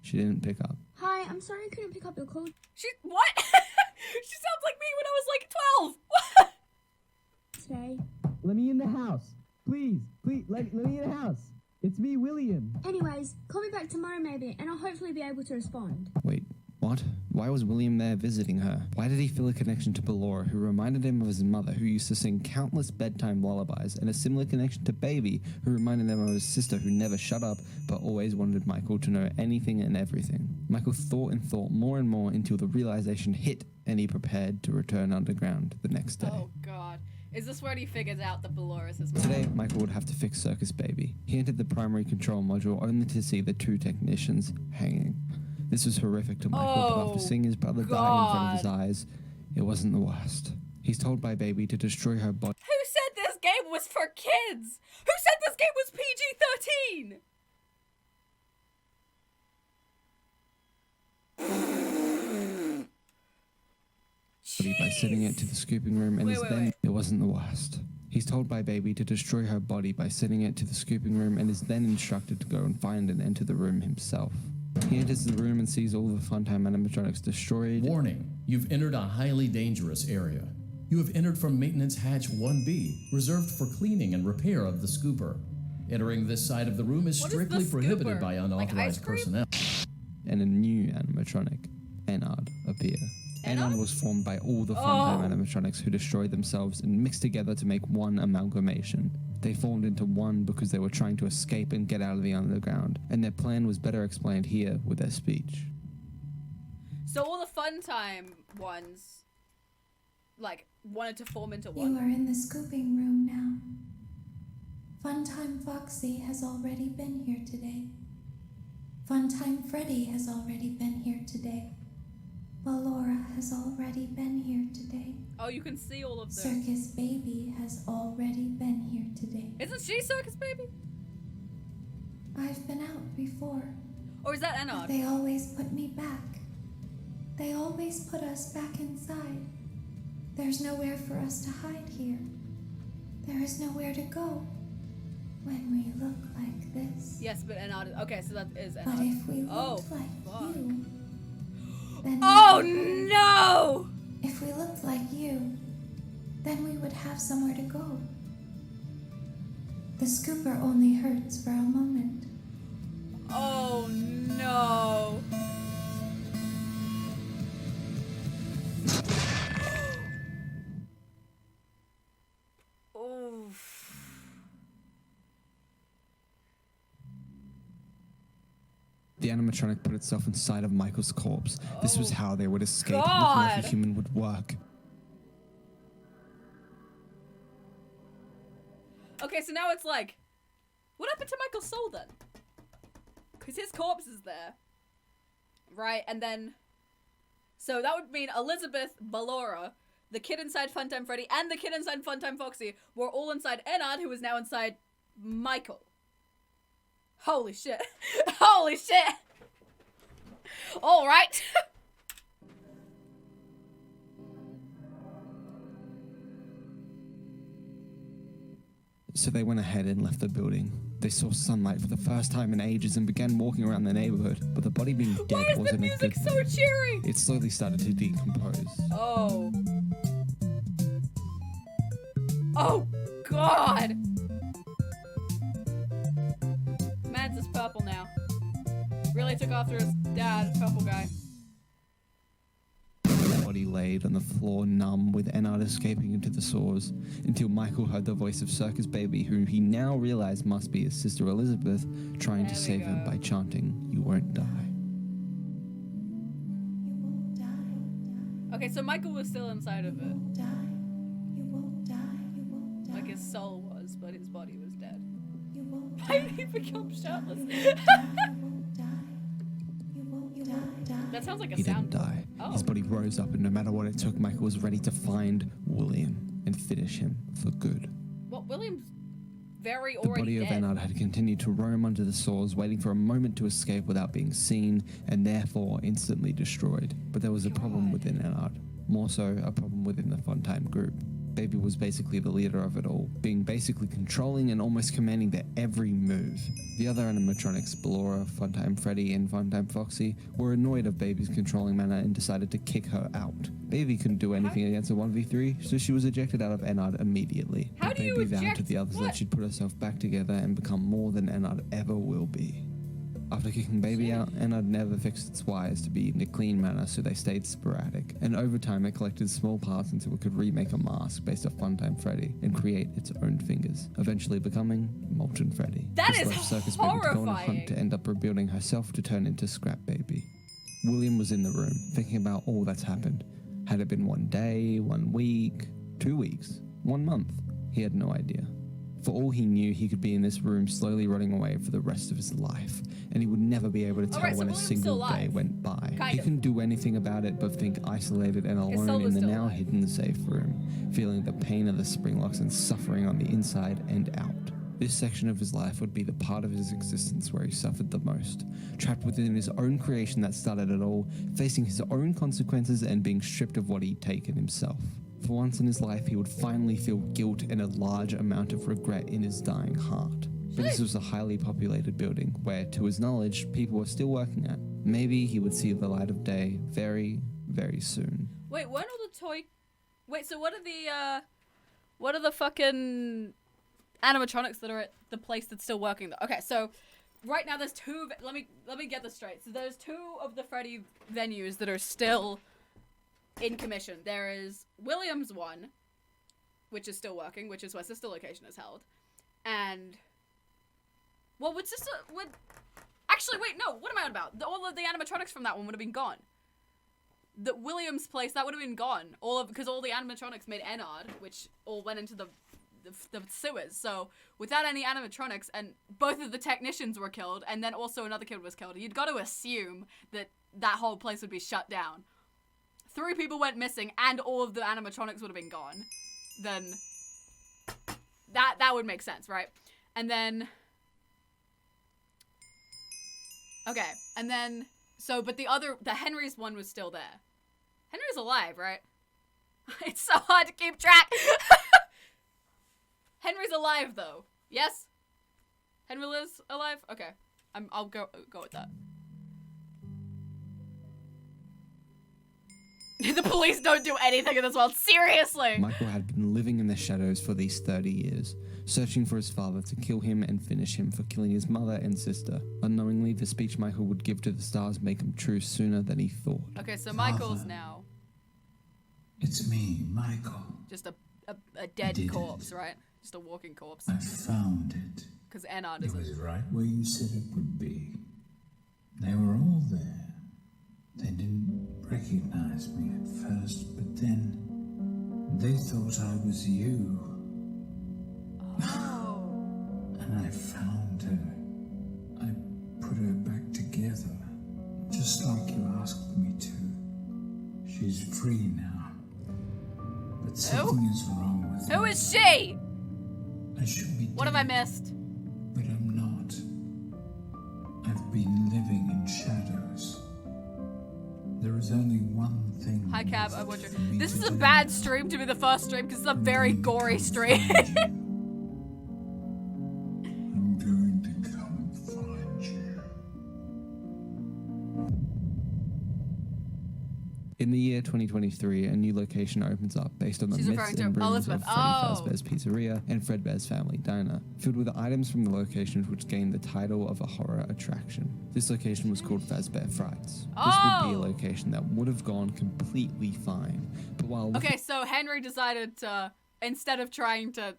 She didn't pick up. Hi, I'm sorry I couldn't pick up your call What? She sounds like me when I was like 12. What? today. Let me in the house. Please, let me in the house. It's me, William. Anyways, call me back tomorrow maybe, and I'll hopefully be able to respond. Wait, what? Why was William there visiting her? Why did he feel a connection to Ballora, who reminded him of his mother, who used to sing countless bedtime lullabies, and a similar connection to Baby, who reminded them of his sister, who never shut up, but always wanted Michael to know anything and everything. Michael thought and thought more and more until the realization hit, and he prepared to return underground the next day. Oh god. Is this where he figures out that Ballora is his mom? Today, Michael would have to fix Circus Baby. He entered the primary control module only to see the two technicians hanging. This was horrific to Michael, but after seeing his brother die in front of his eyes, it wasn't the worst. He's told by Baby to destroy her body. Who said this game was for kids? Who said this game was PG-13? By sending it to the scooping room and it wasn't the worst. He's told by Baby to destroy her body by sending it to the scooping room and is then instructed to go and find and enter the room himself. He enters the room and sees all the Funtime animatronics destroyed. Warning, you've entered a highly dangerous area. You have entered from Maintenance Hatch 1B, reserved for cleaning and repair of the scooper. Entering this side of the room is What is strictly the prohibited scooper? by unauthorized cream? personnel. And a new animatronic, Enard, appear. Enard was formed by all the Funtime animatronics who destroyed themselves and mixed together to make one amalgamation. They formed into one because they were trying to escape and get out of the underground, and their plan was better explained here with their speech. So all the Funtime ones, like, wanted to form into You one. are in the scooping room now. Funtime Foxy has already been here today. Funtime Freddy has already been here today. Ballora has already been here today. Oh, you can see all of them. Circus Baby has already been here today. Isn't she Circus Baby? I've been out before. Or is that But Enard? they always put me back. They always put us back inside. There's nowhere for us to hide here. There is nowhere to go when we look like this. Yes, but Enard. Okay, so that is But Enard. if we looked like you, then Oh no! if we looked like you, then we would have somewhere to go. The scooper only hurts for a moment. Oh no! Oof. The animatronic put itself inside of Michael's corpse. This was how they would escape and God. if a human would work. Okay, so now it's like, what happened to Michael's soul then? Because his corpse is there. Right, and then... So that would mean Elizabeth, Ballora, the kid inside Funtime Freddy, and the kid inside Funtime Foxy were all inside Enard, who is now inside Michael. Holy shit. Holy shit! Alright. So they went ahead and left the building. They saw sunlight for the first time in ages and began walking around the neighborhood. But the body being dead Why is the wasn't a music good so thing. cheery? It slowly started to decompose. Oh. Oh, God! Mads is purple now. Really took after his dad, purple guy. The body laid on the floor numb with Enard escaping into the sewers until Michael heard the voice of Circus Baby, who he now realized must be his sister Elizabeth, trying There to we save him go. by chanting, "You won't die." You won't die. Okay, so Michael was still inside of You it. won't die. You won't die. You won't die. Like his soul was, but his body was dead. You won't Why did he become shirtless? That sounds like a He didn't sound. die. Oh. His body rose up, and no matter what it took, Michael was ready to find William and finish him for good. What, William's very The already body of dead. Ennard had continued to roam under the saws, waiting for a moment to escape without being seen, and therefore instantly destroyed. But there was a problem within Ennard. More so, a problem within the Funtime group. Baby was basically the leader of it all, being basically controlling and almost commanding their every move. The other animatronics, Ballora, Funtime Freddy, and Funtime Foxy, were annoyed of Baby's controlling manner and decided to kick her out. Baby couldn't do anything against a 1v3, so she was ejected out of Ennard immediately. How But do you Baby vowed eject- to the others what? that she'd put herself back together and become more than Ennard ever will be. After kicking Baby out, Ennard never fixed its wires to be in a clean manner, so they stayed sporadic. And over time, it collected small parts until it could remake a mask based off Funtime Freddy and create its own fingers, eventually becoming Molten Freddy. That This is left Circus Baby to go on a horrifying. hunt to end up rebuilding herself to turn into Scrap Baby. William was in the room, thinking about all that's happened. Had it been 1 day, 1 week, 2 weeks, 1 month? He had no idea. For all he knew, he could be in this room slowly rotting away for the rest of his life, and he would never be able to tell Alright, so when a William's still single alive. day went by. Kind He of. couldn't do anything about it but think isolated and His soul alone was in the still now alive. hidden safe room, feeling the pain of the spring locks and suffering on the inside and out. This section of his life would be the part of his existence where he suffered the most, trapped within his own creation that started it all, facing his own consequences and being stripped of what he'd taken himself. For once in his life, he would finally feel guilt and a large amount of regret in his dying heart. But this was a highly populated building where, to his knowledge, people were still working at. Maybe he would see the light of day very, very soon. Wait, weren't all the toy... Wait, so what are the fucking animatronics that are at the place that's still working though? Okay, so right now there's two... Let me get this straight. So there's 2 of the Freddy venues that are still in commission. There is Williams one, which is still working, which is where Sister Location is held. And... Well, would Sister... Would... Actually, wait, no, what am I on about? All of the animatronics from that one would have been gone. The Williams place, that would have been gone. Because all the animatronics made Ennard, which all went into the sewers. So, without any animatronics, and both of the technicians were killed, and then also another kid was killed, you'd got to assume that that whole place would be shut down. 3 people went missing, and all of the animatronics would have been gone. Then, that would make sense, right? And then... Okay, and then... So, but the Henry's one was still there. Henry's alive, right? It's so hard to keep track. Henry's alive, though. Yes? Henry is alive? Okay. I'll go with that. The police don't do anything in this world. Seriously! Michael had been living in the shadows for these 30 years, searching for his father to kill him and finish him for killing his mother and sister. Unknowingly, the speech Michael would give to the stars make him true sooner than he thought. Okay, so Michael's now It's me, Michael. just a dead did corpse, it. right? Just a walking corpse. I found it. Because Ennard It is was right where you said it would be. They were all there. They didn't recognize me at first, but then they thought I was you. Oh. And I found her. I put her back together, just like you asked me to. She's free now. But something is wrong with Who her. is she? I should be What have I missed? but I'm not. I've been living in shadows. There is only one thing. Hi, Cab. left I watch it. for me This to is a do. bad stream to be the first stream because it's a very gory stream. I'm going to come find you. In the year 2023, a new location opens up based on the She's myths referring to and rumors Elizabeth. of Freddy Oh. Fazbear's Pizzeria and Fredbear's Family Diner, filled with items from the locations which gained the title of a horror attraction. This location was called Fazbear Frights. This would be a Oh. location that would have gone completely fine, but while Okay, so Henry decided to, instead of trying to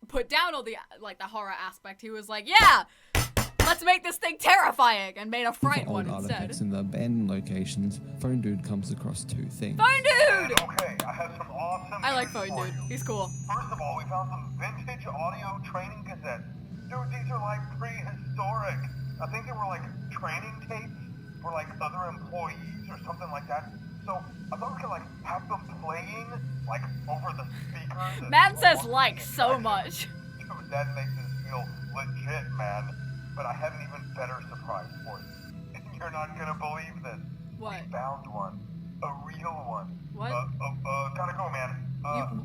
put down all the horror aspect, he was like, yeah, let's make this thing terrifying, and made a fright for one old instead. artifacts in the abandoned locations, Phone Dude comes across 2 things. Phone Dude! Okay, I have some awesome I like news Phone for Dude. you. He's cool. First of all, we found some vintage audio training cassettes. Dude, these are like prehistoric. I think they were like training tapes for like other employees or something like that. So I thought we could like have them playing like over the speakers. and Man says walking like so inside. much. Dude, that makes this feel legit, man. But I have an even better surprise for you. And you're not gonna believe this. What? We found one. A real one. What? Gotta go, man.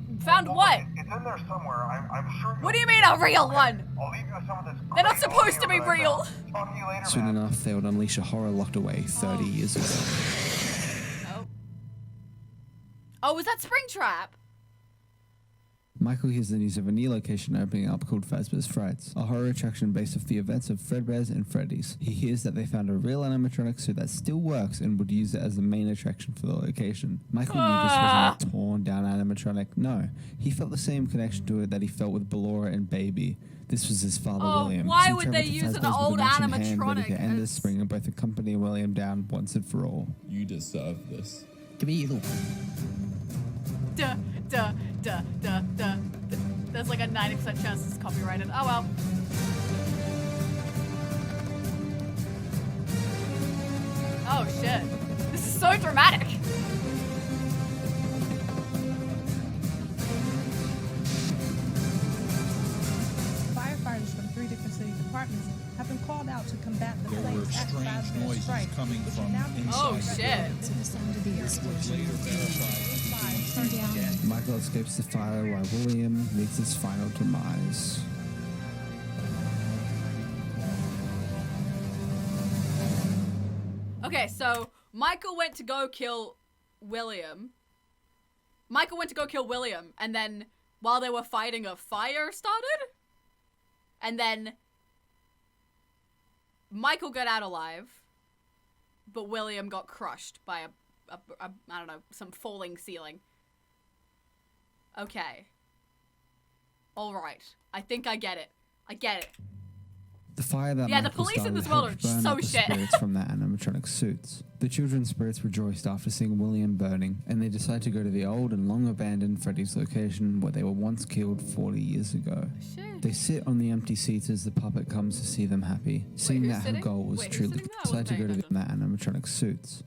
You found what? It's in there somewhere. I'm sure. What do you mean a real one? I'll leave you with some of this. They're not supposed to be real. Talk to you later, Soon man. enough, they would unleash a horror locked away 30 years ago. Oh. Oh, was that Springtrap? Michael hears the news of a new location opening up called Fazbear's Frights, a horror attraction based off the events of Fredbear's and Freddy's. He hears that they found a real animatronic suit that still works and would use it as the main attraction for the location. Michael knew this wasn't a torn down animatronic. No, he felt the same connection to it that he felt with Ballora and Baby. This was his father, William. Why So he would traveled they to use an Fazbear's with old a matching hand ready animatronic? to end this spring and both accompany William down once and for all. You deserve this. Kaboodle. Duh, duh, duh, duh, duh. There's like a 90% chance it's copyrighted. Oh well. Oh shit. This is so dramatic. Firefighters from 3 different city departments have been called out to combat the There were flames at strange Fazbear's noises Fright, coming which from have now been Oh inside the shit. To the sound of the explosion. later verified. Michael escapes the fire while William meets his final demise. Okay, so Michael went to go kill William. Michael went to go kill William, and then while they were fighting, a fire started? And then Michael got out alive, but William got crushed by a I don't know, some falling ceiling. Okay. Alright. I think I get it. I get it. The fire that Yeah, the Michael police in started this world helped are burn so up the shit. spirits from their animatronic suits. The children's spirits rejoiced after seeing William burning, and they decide to go to the old and long abandoned Freddy's location where they were once killed 40 years ago. Shit. They sit on the empty seats as the puppet comes to see them happy, seeing who's that her sitting? goal was Wait, who's truly sitting there? I decide wasn't to go to paying their animatronic suits.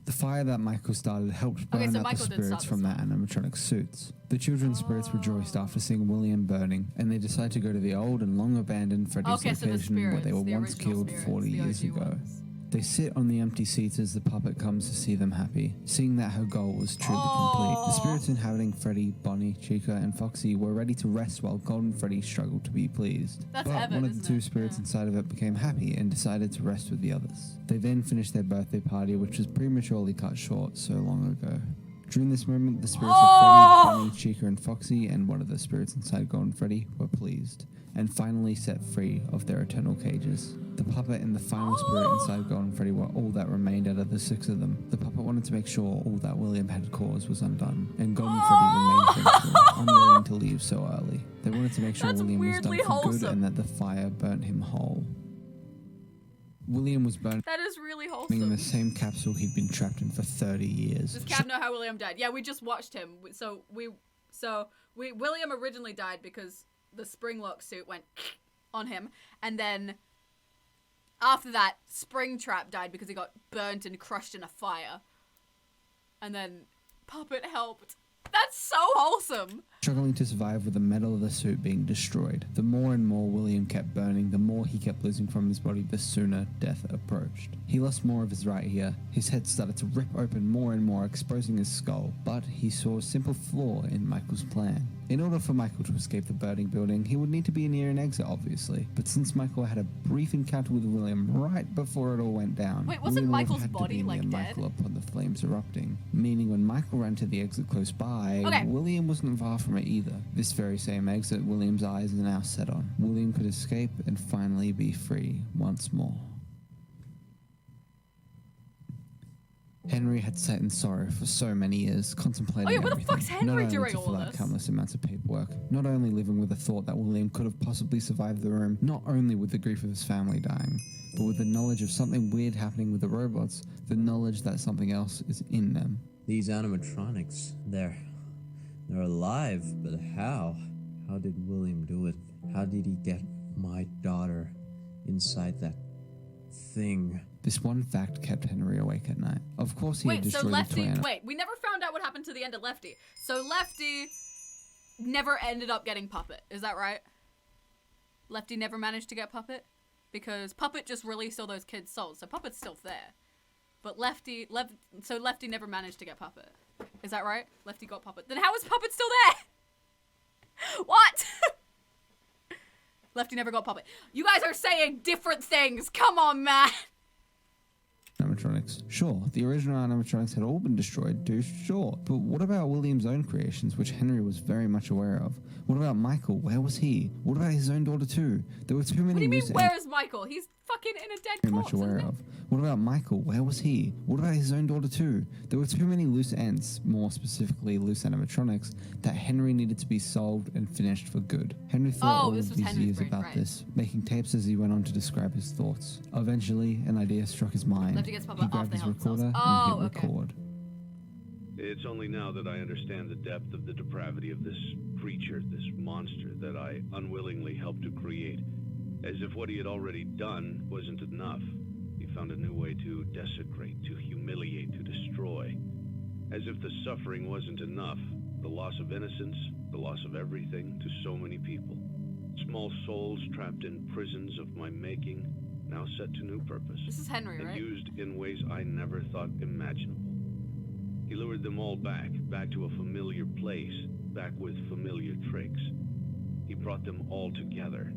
The fire that Michael started helped burn so out Michael the did start spirits from their animatronic suits. The children's spirits rejoiced after seeing William burning, and they decide to go to the old and long abandoned Freddy's Okay, so the location where they were spirits, the once original killed spirits, 40 the years OG ago. ones. They sit on the empty seats as the puppet comes to see them happy, seeing that her goal was truly complete. The spirits inhabiting Freddy, Bonnie, Chica, and Foxy were ready to rest while Golden Freddy struggled to be pleased. That's but Evan, one of the isn't two it? spirits Yeah. inside of it became happy and decided to rest with the others. They then finished their birthday party, which was prematurely cut short so long ago. During this moment, the spirits of Freddy, Bonnie, Chica, and Foxy, and one of the spirits inside Golden Freddy were pleased, and finally set free of their eternal cages. The puppet and the final spirit inside Golden Freddy were all that remained out of the 6 of them. The puppet wanted to make sure all that William had caused was undone, and Golden Freddy remained faithful, unwilling to leave so early. They wanted to make sure That's William was done weirdly for good wholesome. and that the fire burnt him whole. William was burning That is really in wholesome. the same capsule he'd been trapped in for 30 years. Does Cav know how William died? Yeah, we just watched him. William originally died because the Springlock suit went on him, and then after that, Springtrap died because he got burnt and crushed in a fire, and then Puppet helped. That's so wholesome. Struggling to survive with the metal of the suit being destroyed. The more and more William kept burning, the more he kept losing from his body, the sooner death approached. He lost more of his right ear. His head started to rip open more and more, exposing his skull. But he saw a simple flaw in Michael's plan. In order for Michael to escape the burning building, he would need to be near an exit, obviously. But since Michael had a brief encounter with William right before it all went down, Wait, wasn't William would have Michael's had to body, be like, near dead? Michael upon the flames erupting. Meaning when Michael ran to the exit close by, Okay. William wasn't far from it either. This very same exit William's eyes are now set on. William could escape and finally be free once more. Henry had sat in sorrow for so many years, contemplating Oh yeah, where the everything. fuck's not Henry only during to all fill of out this? countless amounts of paperwork, not only living with the thought that William could have possibly survived the room, not only with the grief of his family dying, but with the knowledge of something weird happening with the robots, the knowledge that something else is in them. These animatronics, they're alive, but how? How did William do it? How did he get my daughter inside that thing? This one fact kept Henry awake at night. Of course he had Wait, so destroyed Lefty, the toy. wait, we never found out what happened to the end of Lefty. So Lefty never ended up getting Puppet, is that right? Lefty never managed to get Puppet? Because Puppet just released all those kids' souls, so Puppet's still there. But Lefty never managed to get Puppet. Is that right? Lefty got Puppet. Then how is Puppet still there? What? Lefty never got Puppet. You guys are saying different things. Come on, man. Animatronics. Sure, the original animatronics had all been destroyed too, sure. But what about William's own creations, which Henry was very much aware of? What about Michael? Where was he? What about his own daughter too? There were too many. What do you mean, where is Michael? He's fucking in a dead very corpse, much aware of. What about Michael? Where was he? What about his own daughter too? There were too many loose ends, more specifically loose animatronics, that Henry needed to be solved and finished for good. Henry thought all of these years about this, making tapes as he went on to describe his thoughts. Eventually, an idea struck his mind. He grabbed his recorder and hit record. It's only now that I understand the depth of the depravity of this creature, this monster that I unwillingly helped to create. As if what he had already done wasn't enough. He found a new way to desecrate, to humiliate, to destroy. As if the suffering wasn't enough. The loss of innocence, the loss of everything to so many people. Small souls trapped in prisons of my making, now set to new purpose. This is Henry, and right? used in ways I never thought imaginable. He lured them all back to a familiar place, back with familiar tricks. He brought them all together.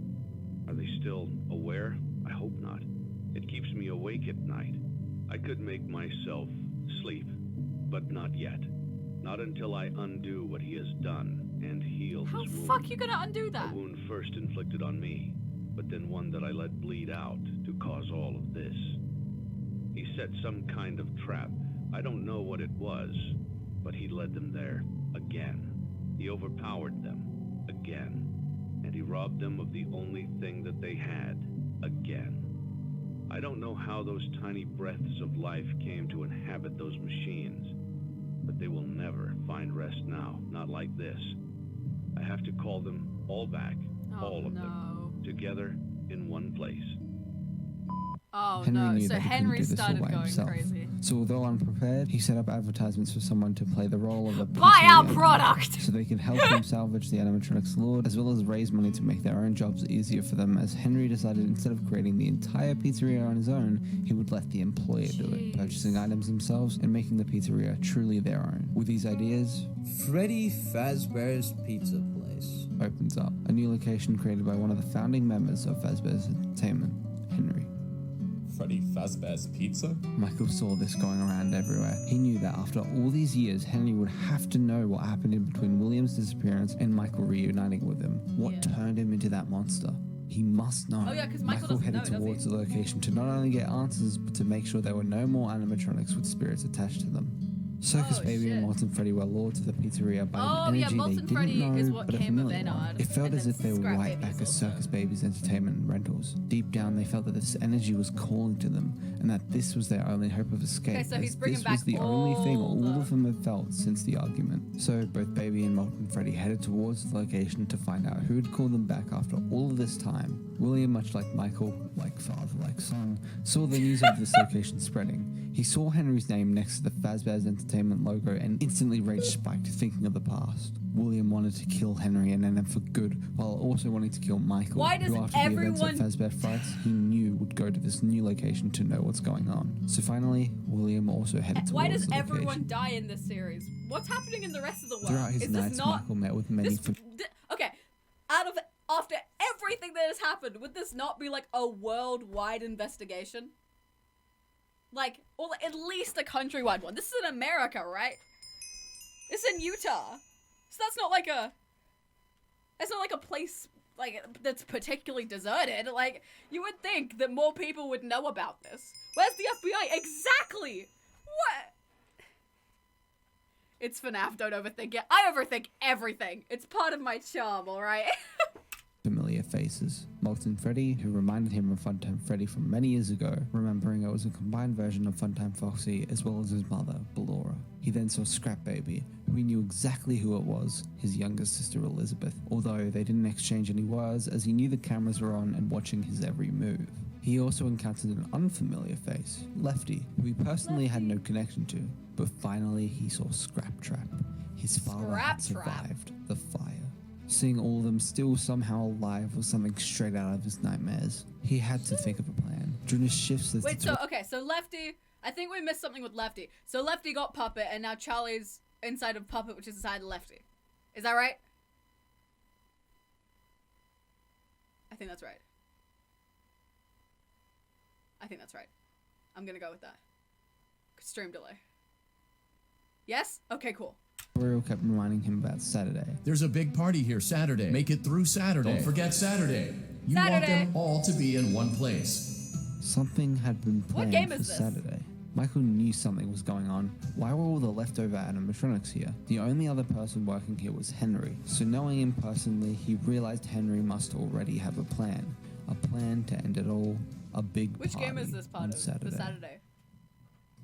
Are they still aware? I hope not. It keeps me awake at night. I could make myself sleep, but not yet. Not until I undo what he has done and heal his wound. How the fuck you gonna undo that? A wound first inflicted on me, but then one that I let bleed out to cause all of this. He set some kind of trap. I don't know what it was, but he led them there again. He overpowered them again. And he robbed them of the only thing that they had, again. I don't know how those tiny breaths of life came to inhabit those machines, but they will never find rest now, not like this. I have to call them all back, all of them, together in one place. Oh Henry no, knew so that he Henry couldn't do this all started by going himself. crazy. So although unprepared, he set up advertisements for someone to play the role of a Buy our pizzeria product! so they could help him salvage the animatronics lord, as well as raise money to make their own jobs easier for them, as Henry decided instead of creating the entire pizzeria on his own, he would let the employer do it, purchasing items themselves and making the pizzeria truly their own. With these ideas, Freddy Fazbear's Pizza Place opens up, a new location created by one of the founding members of Fazbear's Entertainment, Henry. Freddy Fazbear's Pizza? Michael saw this going around everywhere. He knew that after all these years, Henry would have to know what happened in between William's disappearance and Michael reuniting with him. What turned him into that monster? He must know. Oh yeah, because Michael doesn't headed know, towards the location to not only get answers, but to make sure there were no more animatronics with spirits attached to them. Circus Baby and Molten Freddy were lured to the pizzeria by an energy they didn't know but a familiar one. It felt as if they were right back as Circus Baby's entertainment rentals. Deep down, they felt that this energy was calling to them, and that this was their only hope of escape. Okay, so he's as bringing this back was the only thing all all of them had felt since the argument. So both Baby and Molten Freddy headed towards the location to find out who had called them back after all of this time. William, much like Michael, like father, like son, saw the news of this location spreading. He saw Henry's name next to the Fazbear's Entertainment logo and instantly rage spiked, thinking of the past. William wanted to kill Henry and end him for good, while also wanting to kill Michael, Why does who after the events at Fazbear Frights, he knew would go to this new location to know what's going on. So finally, William also headed towards Why does the everyone location. die in this series? What's happening in the rest of the world? Throughout his Is this nights, not... Michael met with many... Okay, after everything that has happened, would this not be like a worldwide investigation? Like, or at least a countrywide one. This is in America, right? It's in Utah. So that's not like a... It's not like a place, like, that's particularly deserted. Like, you would think that more people would know about this. Where's the FBI? Exactly! What? It's FNAF, don't overthink it. I overthink everything. It's part of my charm, alright? familiar faces. Molten Freddy, who reminded him of Funtime Freddy from many years ago, remembering it was a combined version of Funtime Foxy as well as his mother, Ballora. He then saw Scrap Baby, who he knew exactly who it was, his younger sister Elizabeth, although they didn't exchange any words as he knew the cameras were on and watching his every move. He also encountered an unfamiliar face, Lefty, who he personally had no connection to, but finally he saw Scrap Trap. His father had survived the fire. Seeing all of them still somehow alive was something straight out of his nightmares. He had to think of a plan. During his shifts as Wait, so Lefty, I think we missed something with Lefty. So Lefty got Puppet, and now Charlie's inside of Puppet, which is inside of Lefty. Is that right? I think that's right. I'm gonna go with that. Stream delay. Yes? Okay, cool. tutorial kept reminding him about Saturday. There's a big party here Saturday. Make it through Saturday. Don't forget Saturday. You want them all to be in one place. Something had been planned What game for is this? Saturday. Michael knew something was going on. Why were all the leftover animatronics here? The only other person working here was Henry. So knowing him personally, he realized Henry must already have a plan. A plan to end it all. A big Which party game is this part on of? Saturday. The Saturday.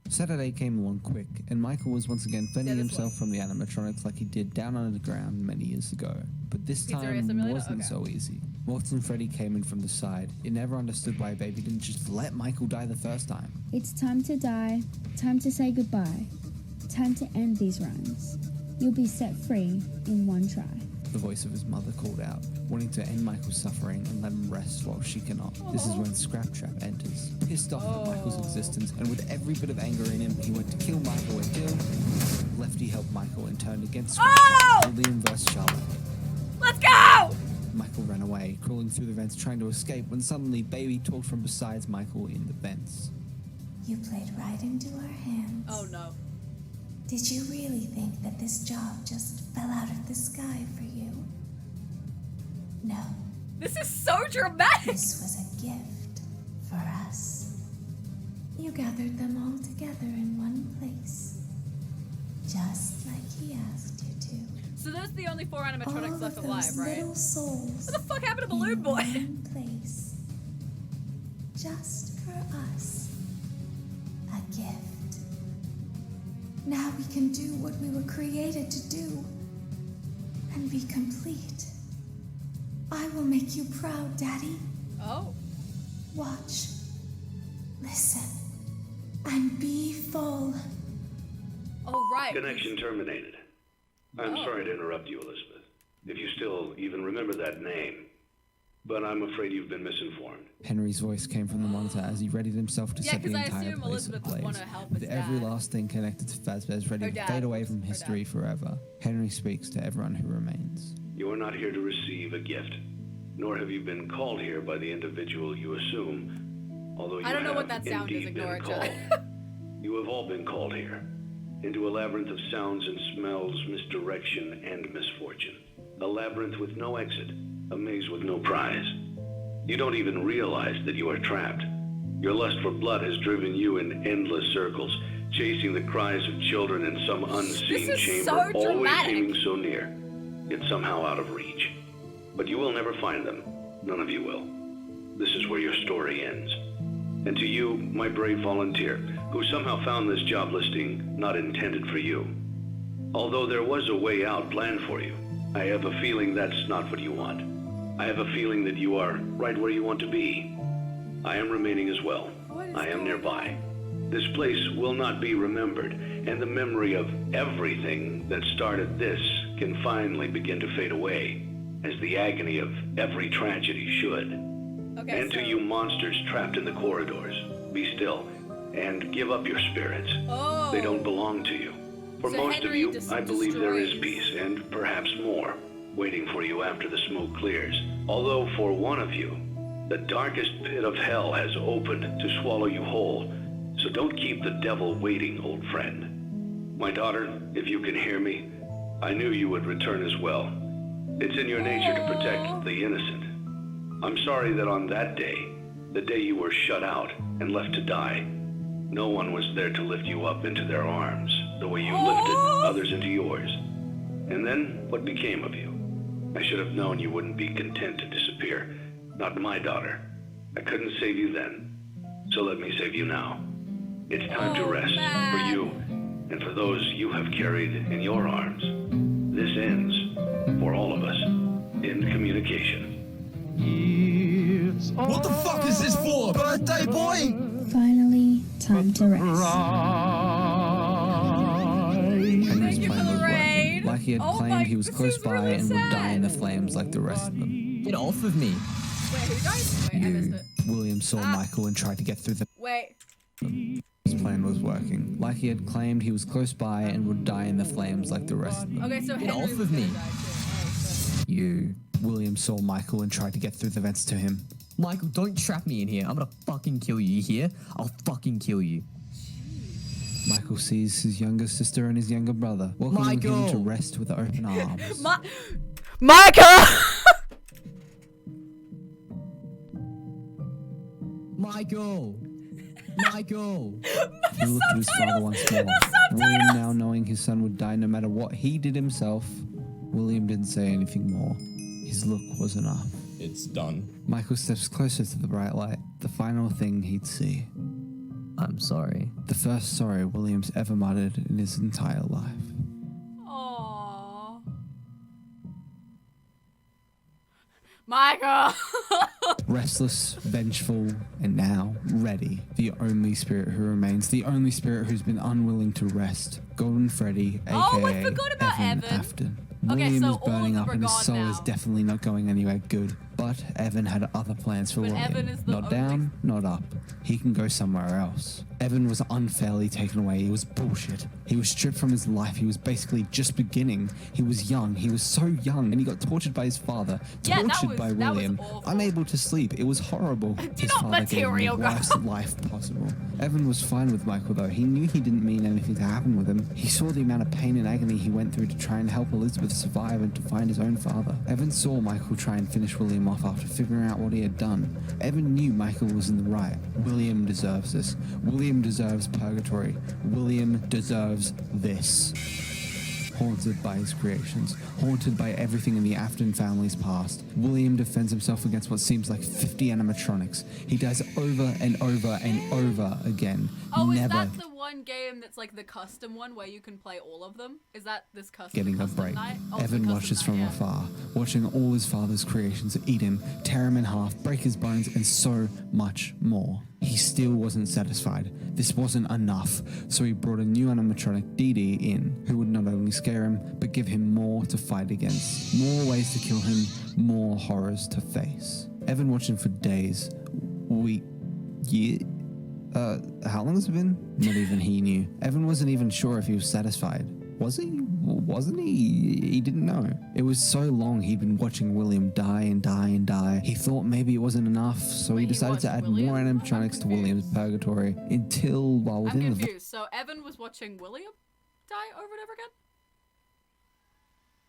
Saturday came along quick, and Michael was once again fending himself from the animatronics like he did down underground many years ago. But this Pizzeria time Simulator? wasn't Okay. so easy. Morton and Freddy came in from the side. It never understood why Baby didn't just let Michael die the first time. It's time to die, time to say goodbye, time to end these rhymes. You'll be set free in one try. The voice of his mother called out, wanting to end Michael's suffering and let him rest while she cannot. This is when Scraptrap enters, pissed off at Michael's existence, and with every bit of anger in him, he went to kill Michael until Lefty helped Michael and turned against Scraptrap, William vs. Charlotte. Let's go! Michael ran away, crawling through the vents trying to escape, when suddenly Baby talked from beside Michael in the vents. You played right into our hands. Oh no. Did you really think that this job just fell out of the sky for you? No. This is so dramatic! This was a gift for us. You gathered them all together in one place, just like he asked you to. So there's the only 4 animatronics all left of alive, those right? little souls What the fuck happened to Balloon in Boy? one place, just for us. A gift. Now we can do what we were created to do and be complete. I will make you proud, Daddy. Oh. Watch, listen, and be full. Oh, right. Connection terminated. I'm sorry to interrupt you, Elizabeth, if you still even remember that name. But I'm afraid you've been misinformed. Henry's voice came from the monitor as he readied himself to Yeah, set the 'cause I entire assume place Elizabeth would ablaze, wanna help with his every dad. last thing connected to Fazbear's ready Her to dad. fade away from Her history forever. Henry speaks to everyone who remains. You are not here to receive a gift, nor have you been called here by the individual you assume, although you I don't know have what that sound is, indeed ignore been it, called. John. You have all been called here, into a labyrinth of sounds and smells, misdirection, and misfortune. A labyrinth with no exit, a maze with no prize. You don't even realize that you are trapped. Your lust for blood has driven you in endless circles, chasing the cries of children in some unseen is chamber, so always dramatic. seeming so near, yet somehow out of reach. But you will never find them. None of you will. This is where your story ends. And to you, my brave volunteer, who somehow found this job listing not intended for you. Although there was a way out planned for you, I have a feeling that's not what you want. I have a feeling that you are right where you want to be. I am remaining as well. I am nearby. This place will not be remembered, and the memory of everything that started this can finally begin to fade away, as the agony of every tragedy should. Okay, And to you monsters trapped in the corridors, be still and give up your spirits. Oh. They don't belong to you. For So most of Henry you, just I believe there is destroys- peace, and perhaps more, waiting for you after the smoke clears. Although for one of you, the darkest pit of hell has opened to swallow you whole. So don't keep the devil waiting, old friend. My daughter, if you can hear me, I knew you would return as well. It's in your nature to protect the innocent. I'm sorry that on that day, the day you were shut out and left to die, no one was there to lift you up into their arms, the way you lifted others into yours. And then, what became of you? I should have known you wouldn't be content to disappear. Not my daughter. I couldn't save you then, so let me save you now. It's time to rest for you and for those you have carried in your arms. This ends, for all of us, in communication. What the fuck is this for? Birthday boy? Finally, time to rest. Henry's plan was working. Like he had claimed he was close by and would die in the flames like the rest of them. Get off of me. Wait, who died? Wait, I missed it. William saw Michael and tried to get through the Wait. His plan was working. Like he had claimed he was close by and would die in the flames like the rest of them. Okay, so Get Henry off was of gonna me. die too. William saw Michael and tried to get through the vents to him. Michael, don't trap me in here. I'm gonna fucking kill you, you hear? I'll fucking kill you. Michael sees his younger sister and his younger brother, welcoming him to Michael! rest with open arms. Michael! Michael! Michael! He looked at his father once more. William, now knowing his son would die no matter what he did himself, William didn't say anything more. His look was enough. It's done. Michael steps closer to the bright light, the final thing he'd see. I'm sorry. The first sorry William's ever muttered in his entire life. Aww. Michael! Restless, vengeful, and now ready. The only spirit who remains, the only spirit who's been unwilling to rest. Golden Freddy, aka Oh, I forgot about Evan. Afton. Okay, William so is burning all up of them and are his gone soul now. is definitely not going anywhere good. But Evan had other plans for But William. Evan is the Not down, not up. He can go somewhere else. Evan was unfairly taken away. He was bullshit. He was stripped from his life. He was basically just beginning. He was young. He was so young. And he got tortured by his father. Yeah, that Tortured was- by that was William. awful. Unable to sleep. It was horrible. His not father gave him material, the girl. worst life possible. Evan was fine with Michael though. He knew he didn't mean anything to happen with him. He saw the amount of pain and agony he went through to try and help Elizabeth survive and to find his own father. Evan saw Michael try and finish William off after figuring out what he had done. Evan knew Michael was in the right. William deserves this. William deserves purgatory. William deserves this. Haunted by his creations, haunted by everything in the Afton family's past, William defends himself against what seems like 50 animatronics. He dies over and over and over again. Oh, is Never that the one game that's like the custom one where you can play all of them? Is that this custom? getting a custom break. night? Oh, it's Evan the custom watches night, from yeah. afar, watching all his father's creations eat him, tear him in half, break his bones, and so much more. He still wasn't satisfied. This wasn't enough, so he brought a new animatronic, Dee Dee, in, who would not only scare him, but give him more to fight against. More ways to kill him, more horrors to face. Evan watched him for days, how long has it been? Not even he knew. Evan wasn't even sure if he was satisfied. Was he? Wasn't he? He didn't know. It was so long he'd been watching William die and die and die. He thought maybe it wasn't enough, so he decided to add more animatronics to William's purgatory until, while I'm within the confused. So Evan was watching William die over and over again?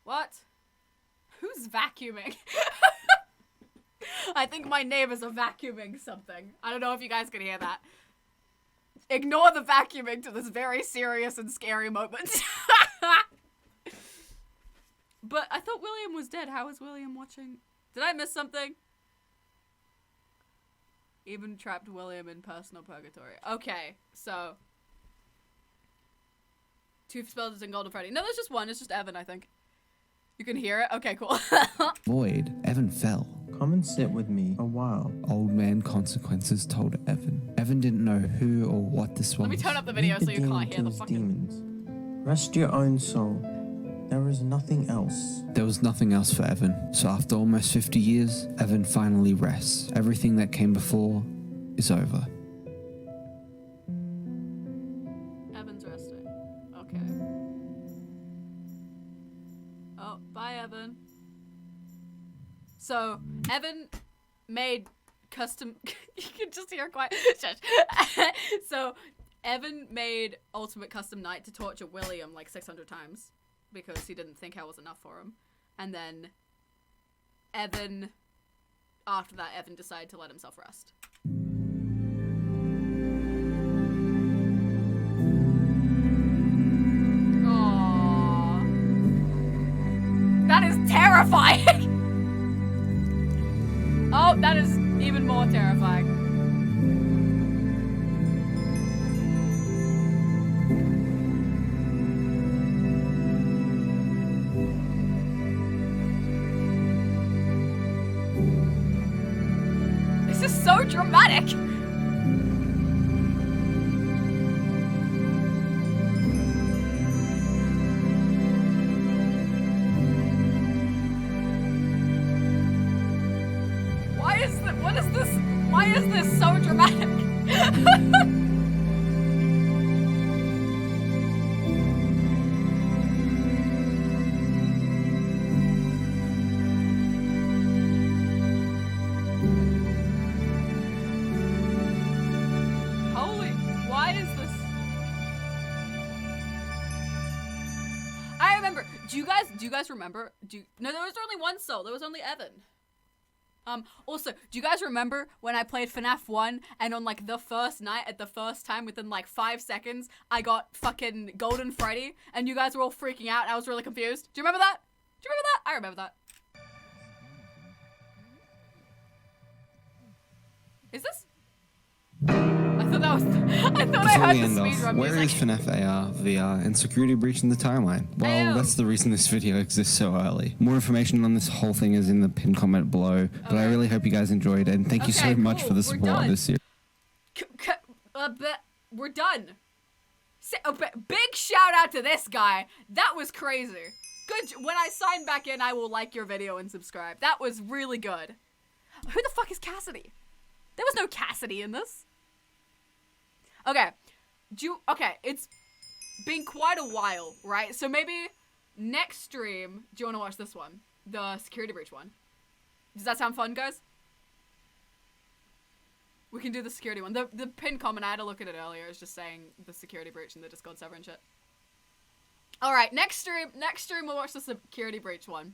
What? Who's vacuuming? I think my neighbors are vacuuming something. I don't know if you guys can hear that. Ignore the vacuuming to this very serious and scary moment. But I thought William was dead. How is William watching? Did I miss something? Even trapped William in personal purgatory. Okay, so 2 spells in Golden Freddy. No, there's just one. It's just Evan, I think. You can hear it? Okay, cool. void. Evan fell. Come and sit with me a while. Old man consequences told Evan. Evan didn't know who or what this was. Let me turn up the video so you can't hear the fucking... Demons. Rest your own soul. There is nothing else. There was nothing else for Evan, so after almost 50 years, Evan finally rests. Everything that came before is over. Evan's resting. Okay. Oh, bye, Evan. So, Evan made custom... you can just hear quiet. Shush. So, Evan made Ultimate Custom Night to torture William like 600 times. Because he didn't think hell was enough for him. And then Evan, after that, Evan decided to let himself rest. Aww. That is terrifying! Oh, that is even more terrifying. This is so dramatic. Holy, why is this? I remember. Do you guys remember? No, there was only one soul. There was only Evan. Also, do you guys remember when I played FNAF 1 and on like the first night at the first time within like 5 seconds, I got fucking Golden Freddy and you guys were all freaking out and I was really confused? Do you remember that? Do you remember that? I remember that. Is this? I thought that was, I thought I heard the speedrun Where is music. FNAF AR, VR, and security breach in the timeline? Well, that's the reason this video exists so early. More information on this whole thing is in the pinned comment below, but I really hope you guys enjoyed it, and thank you so much for the support of this series. We're done. Big shout out to this guy. That was crazy. Good. When I sign back in, I will like your video and subscribe. That was really good. Who the fuck is Cassidy? There was no Cassidy in this. Okay. Okay, it's been quite a while, right? So maybe next stream, do you want to watch this one? The security breach one. Does that sound fun, guys? We can do the security one. The pinned comment, I had to look at it earlier, is just saying the security breach in the Discord server and shit. Alright, next stream we'll watch the security breach one.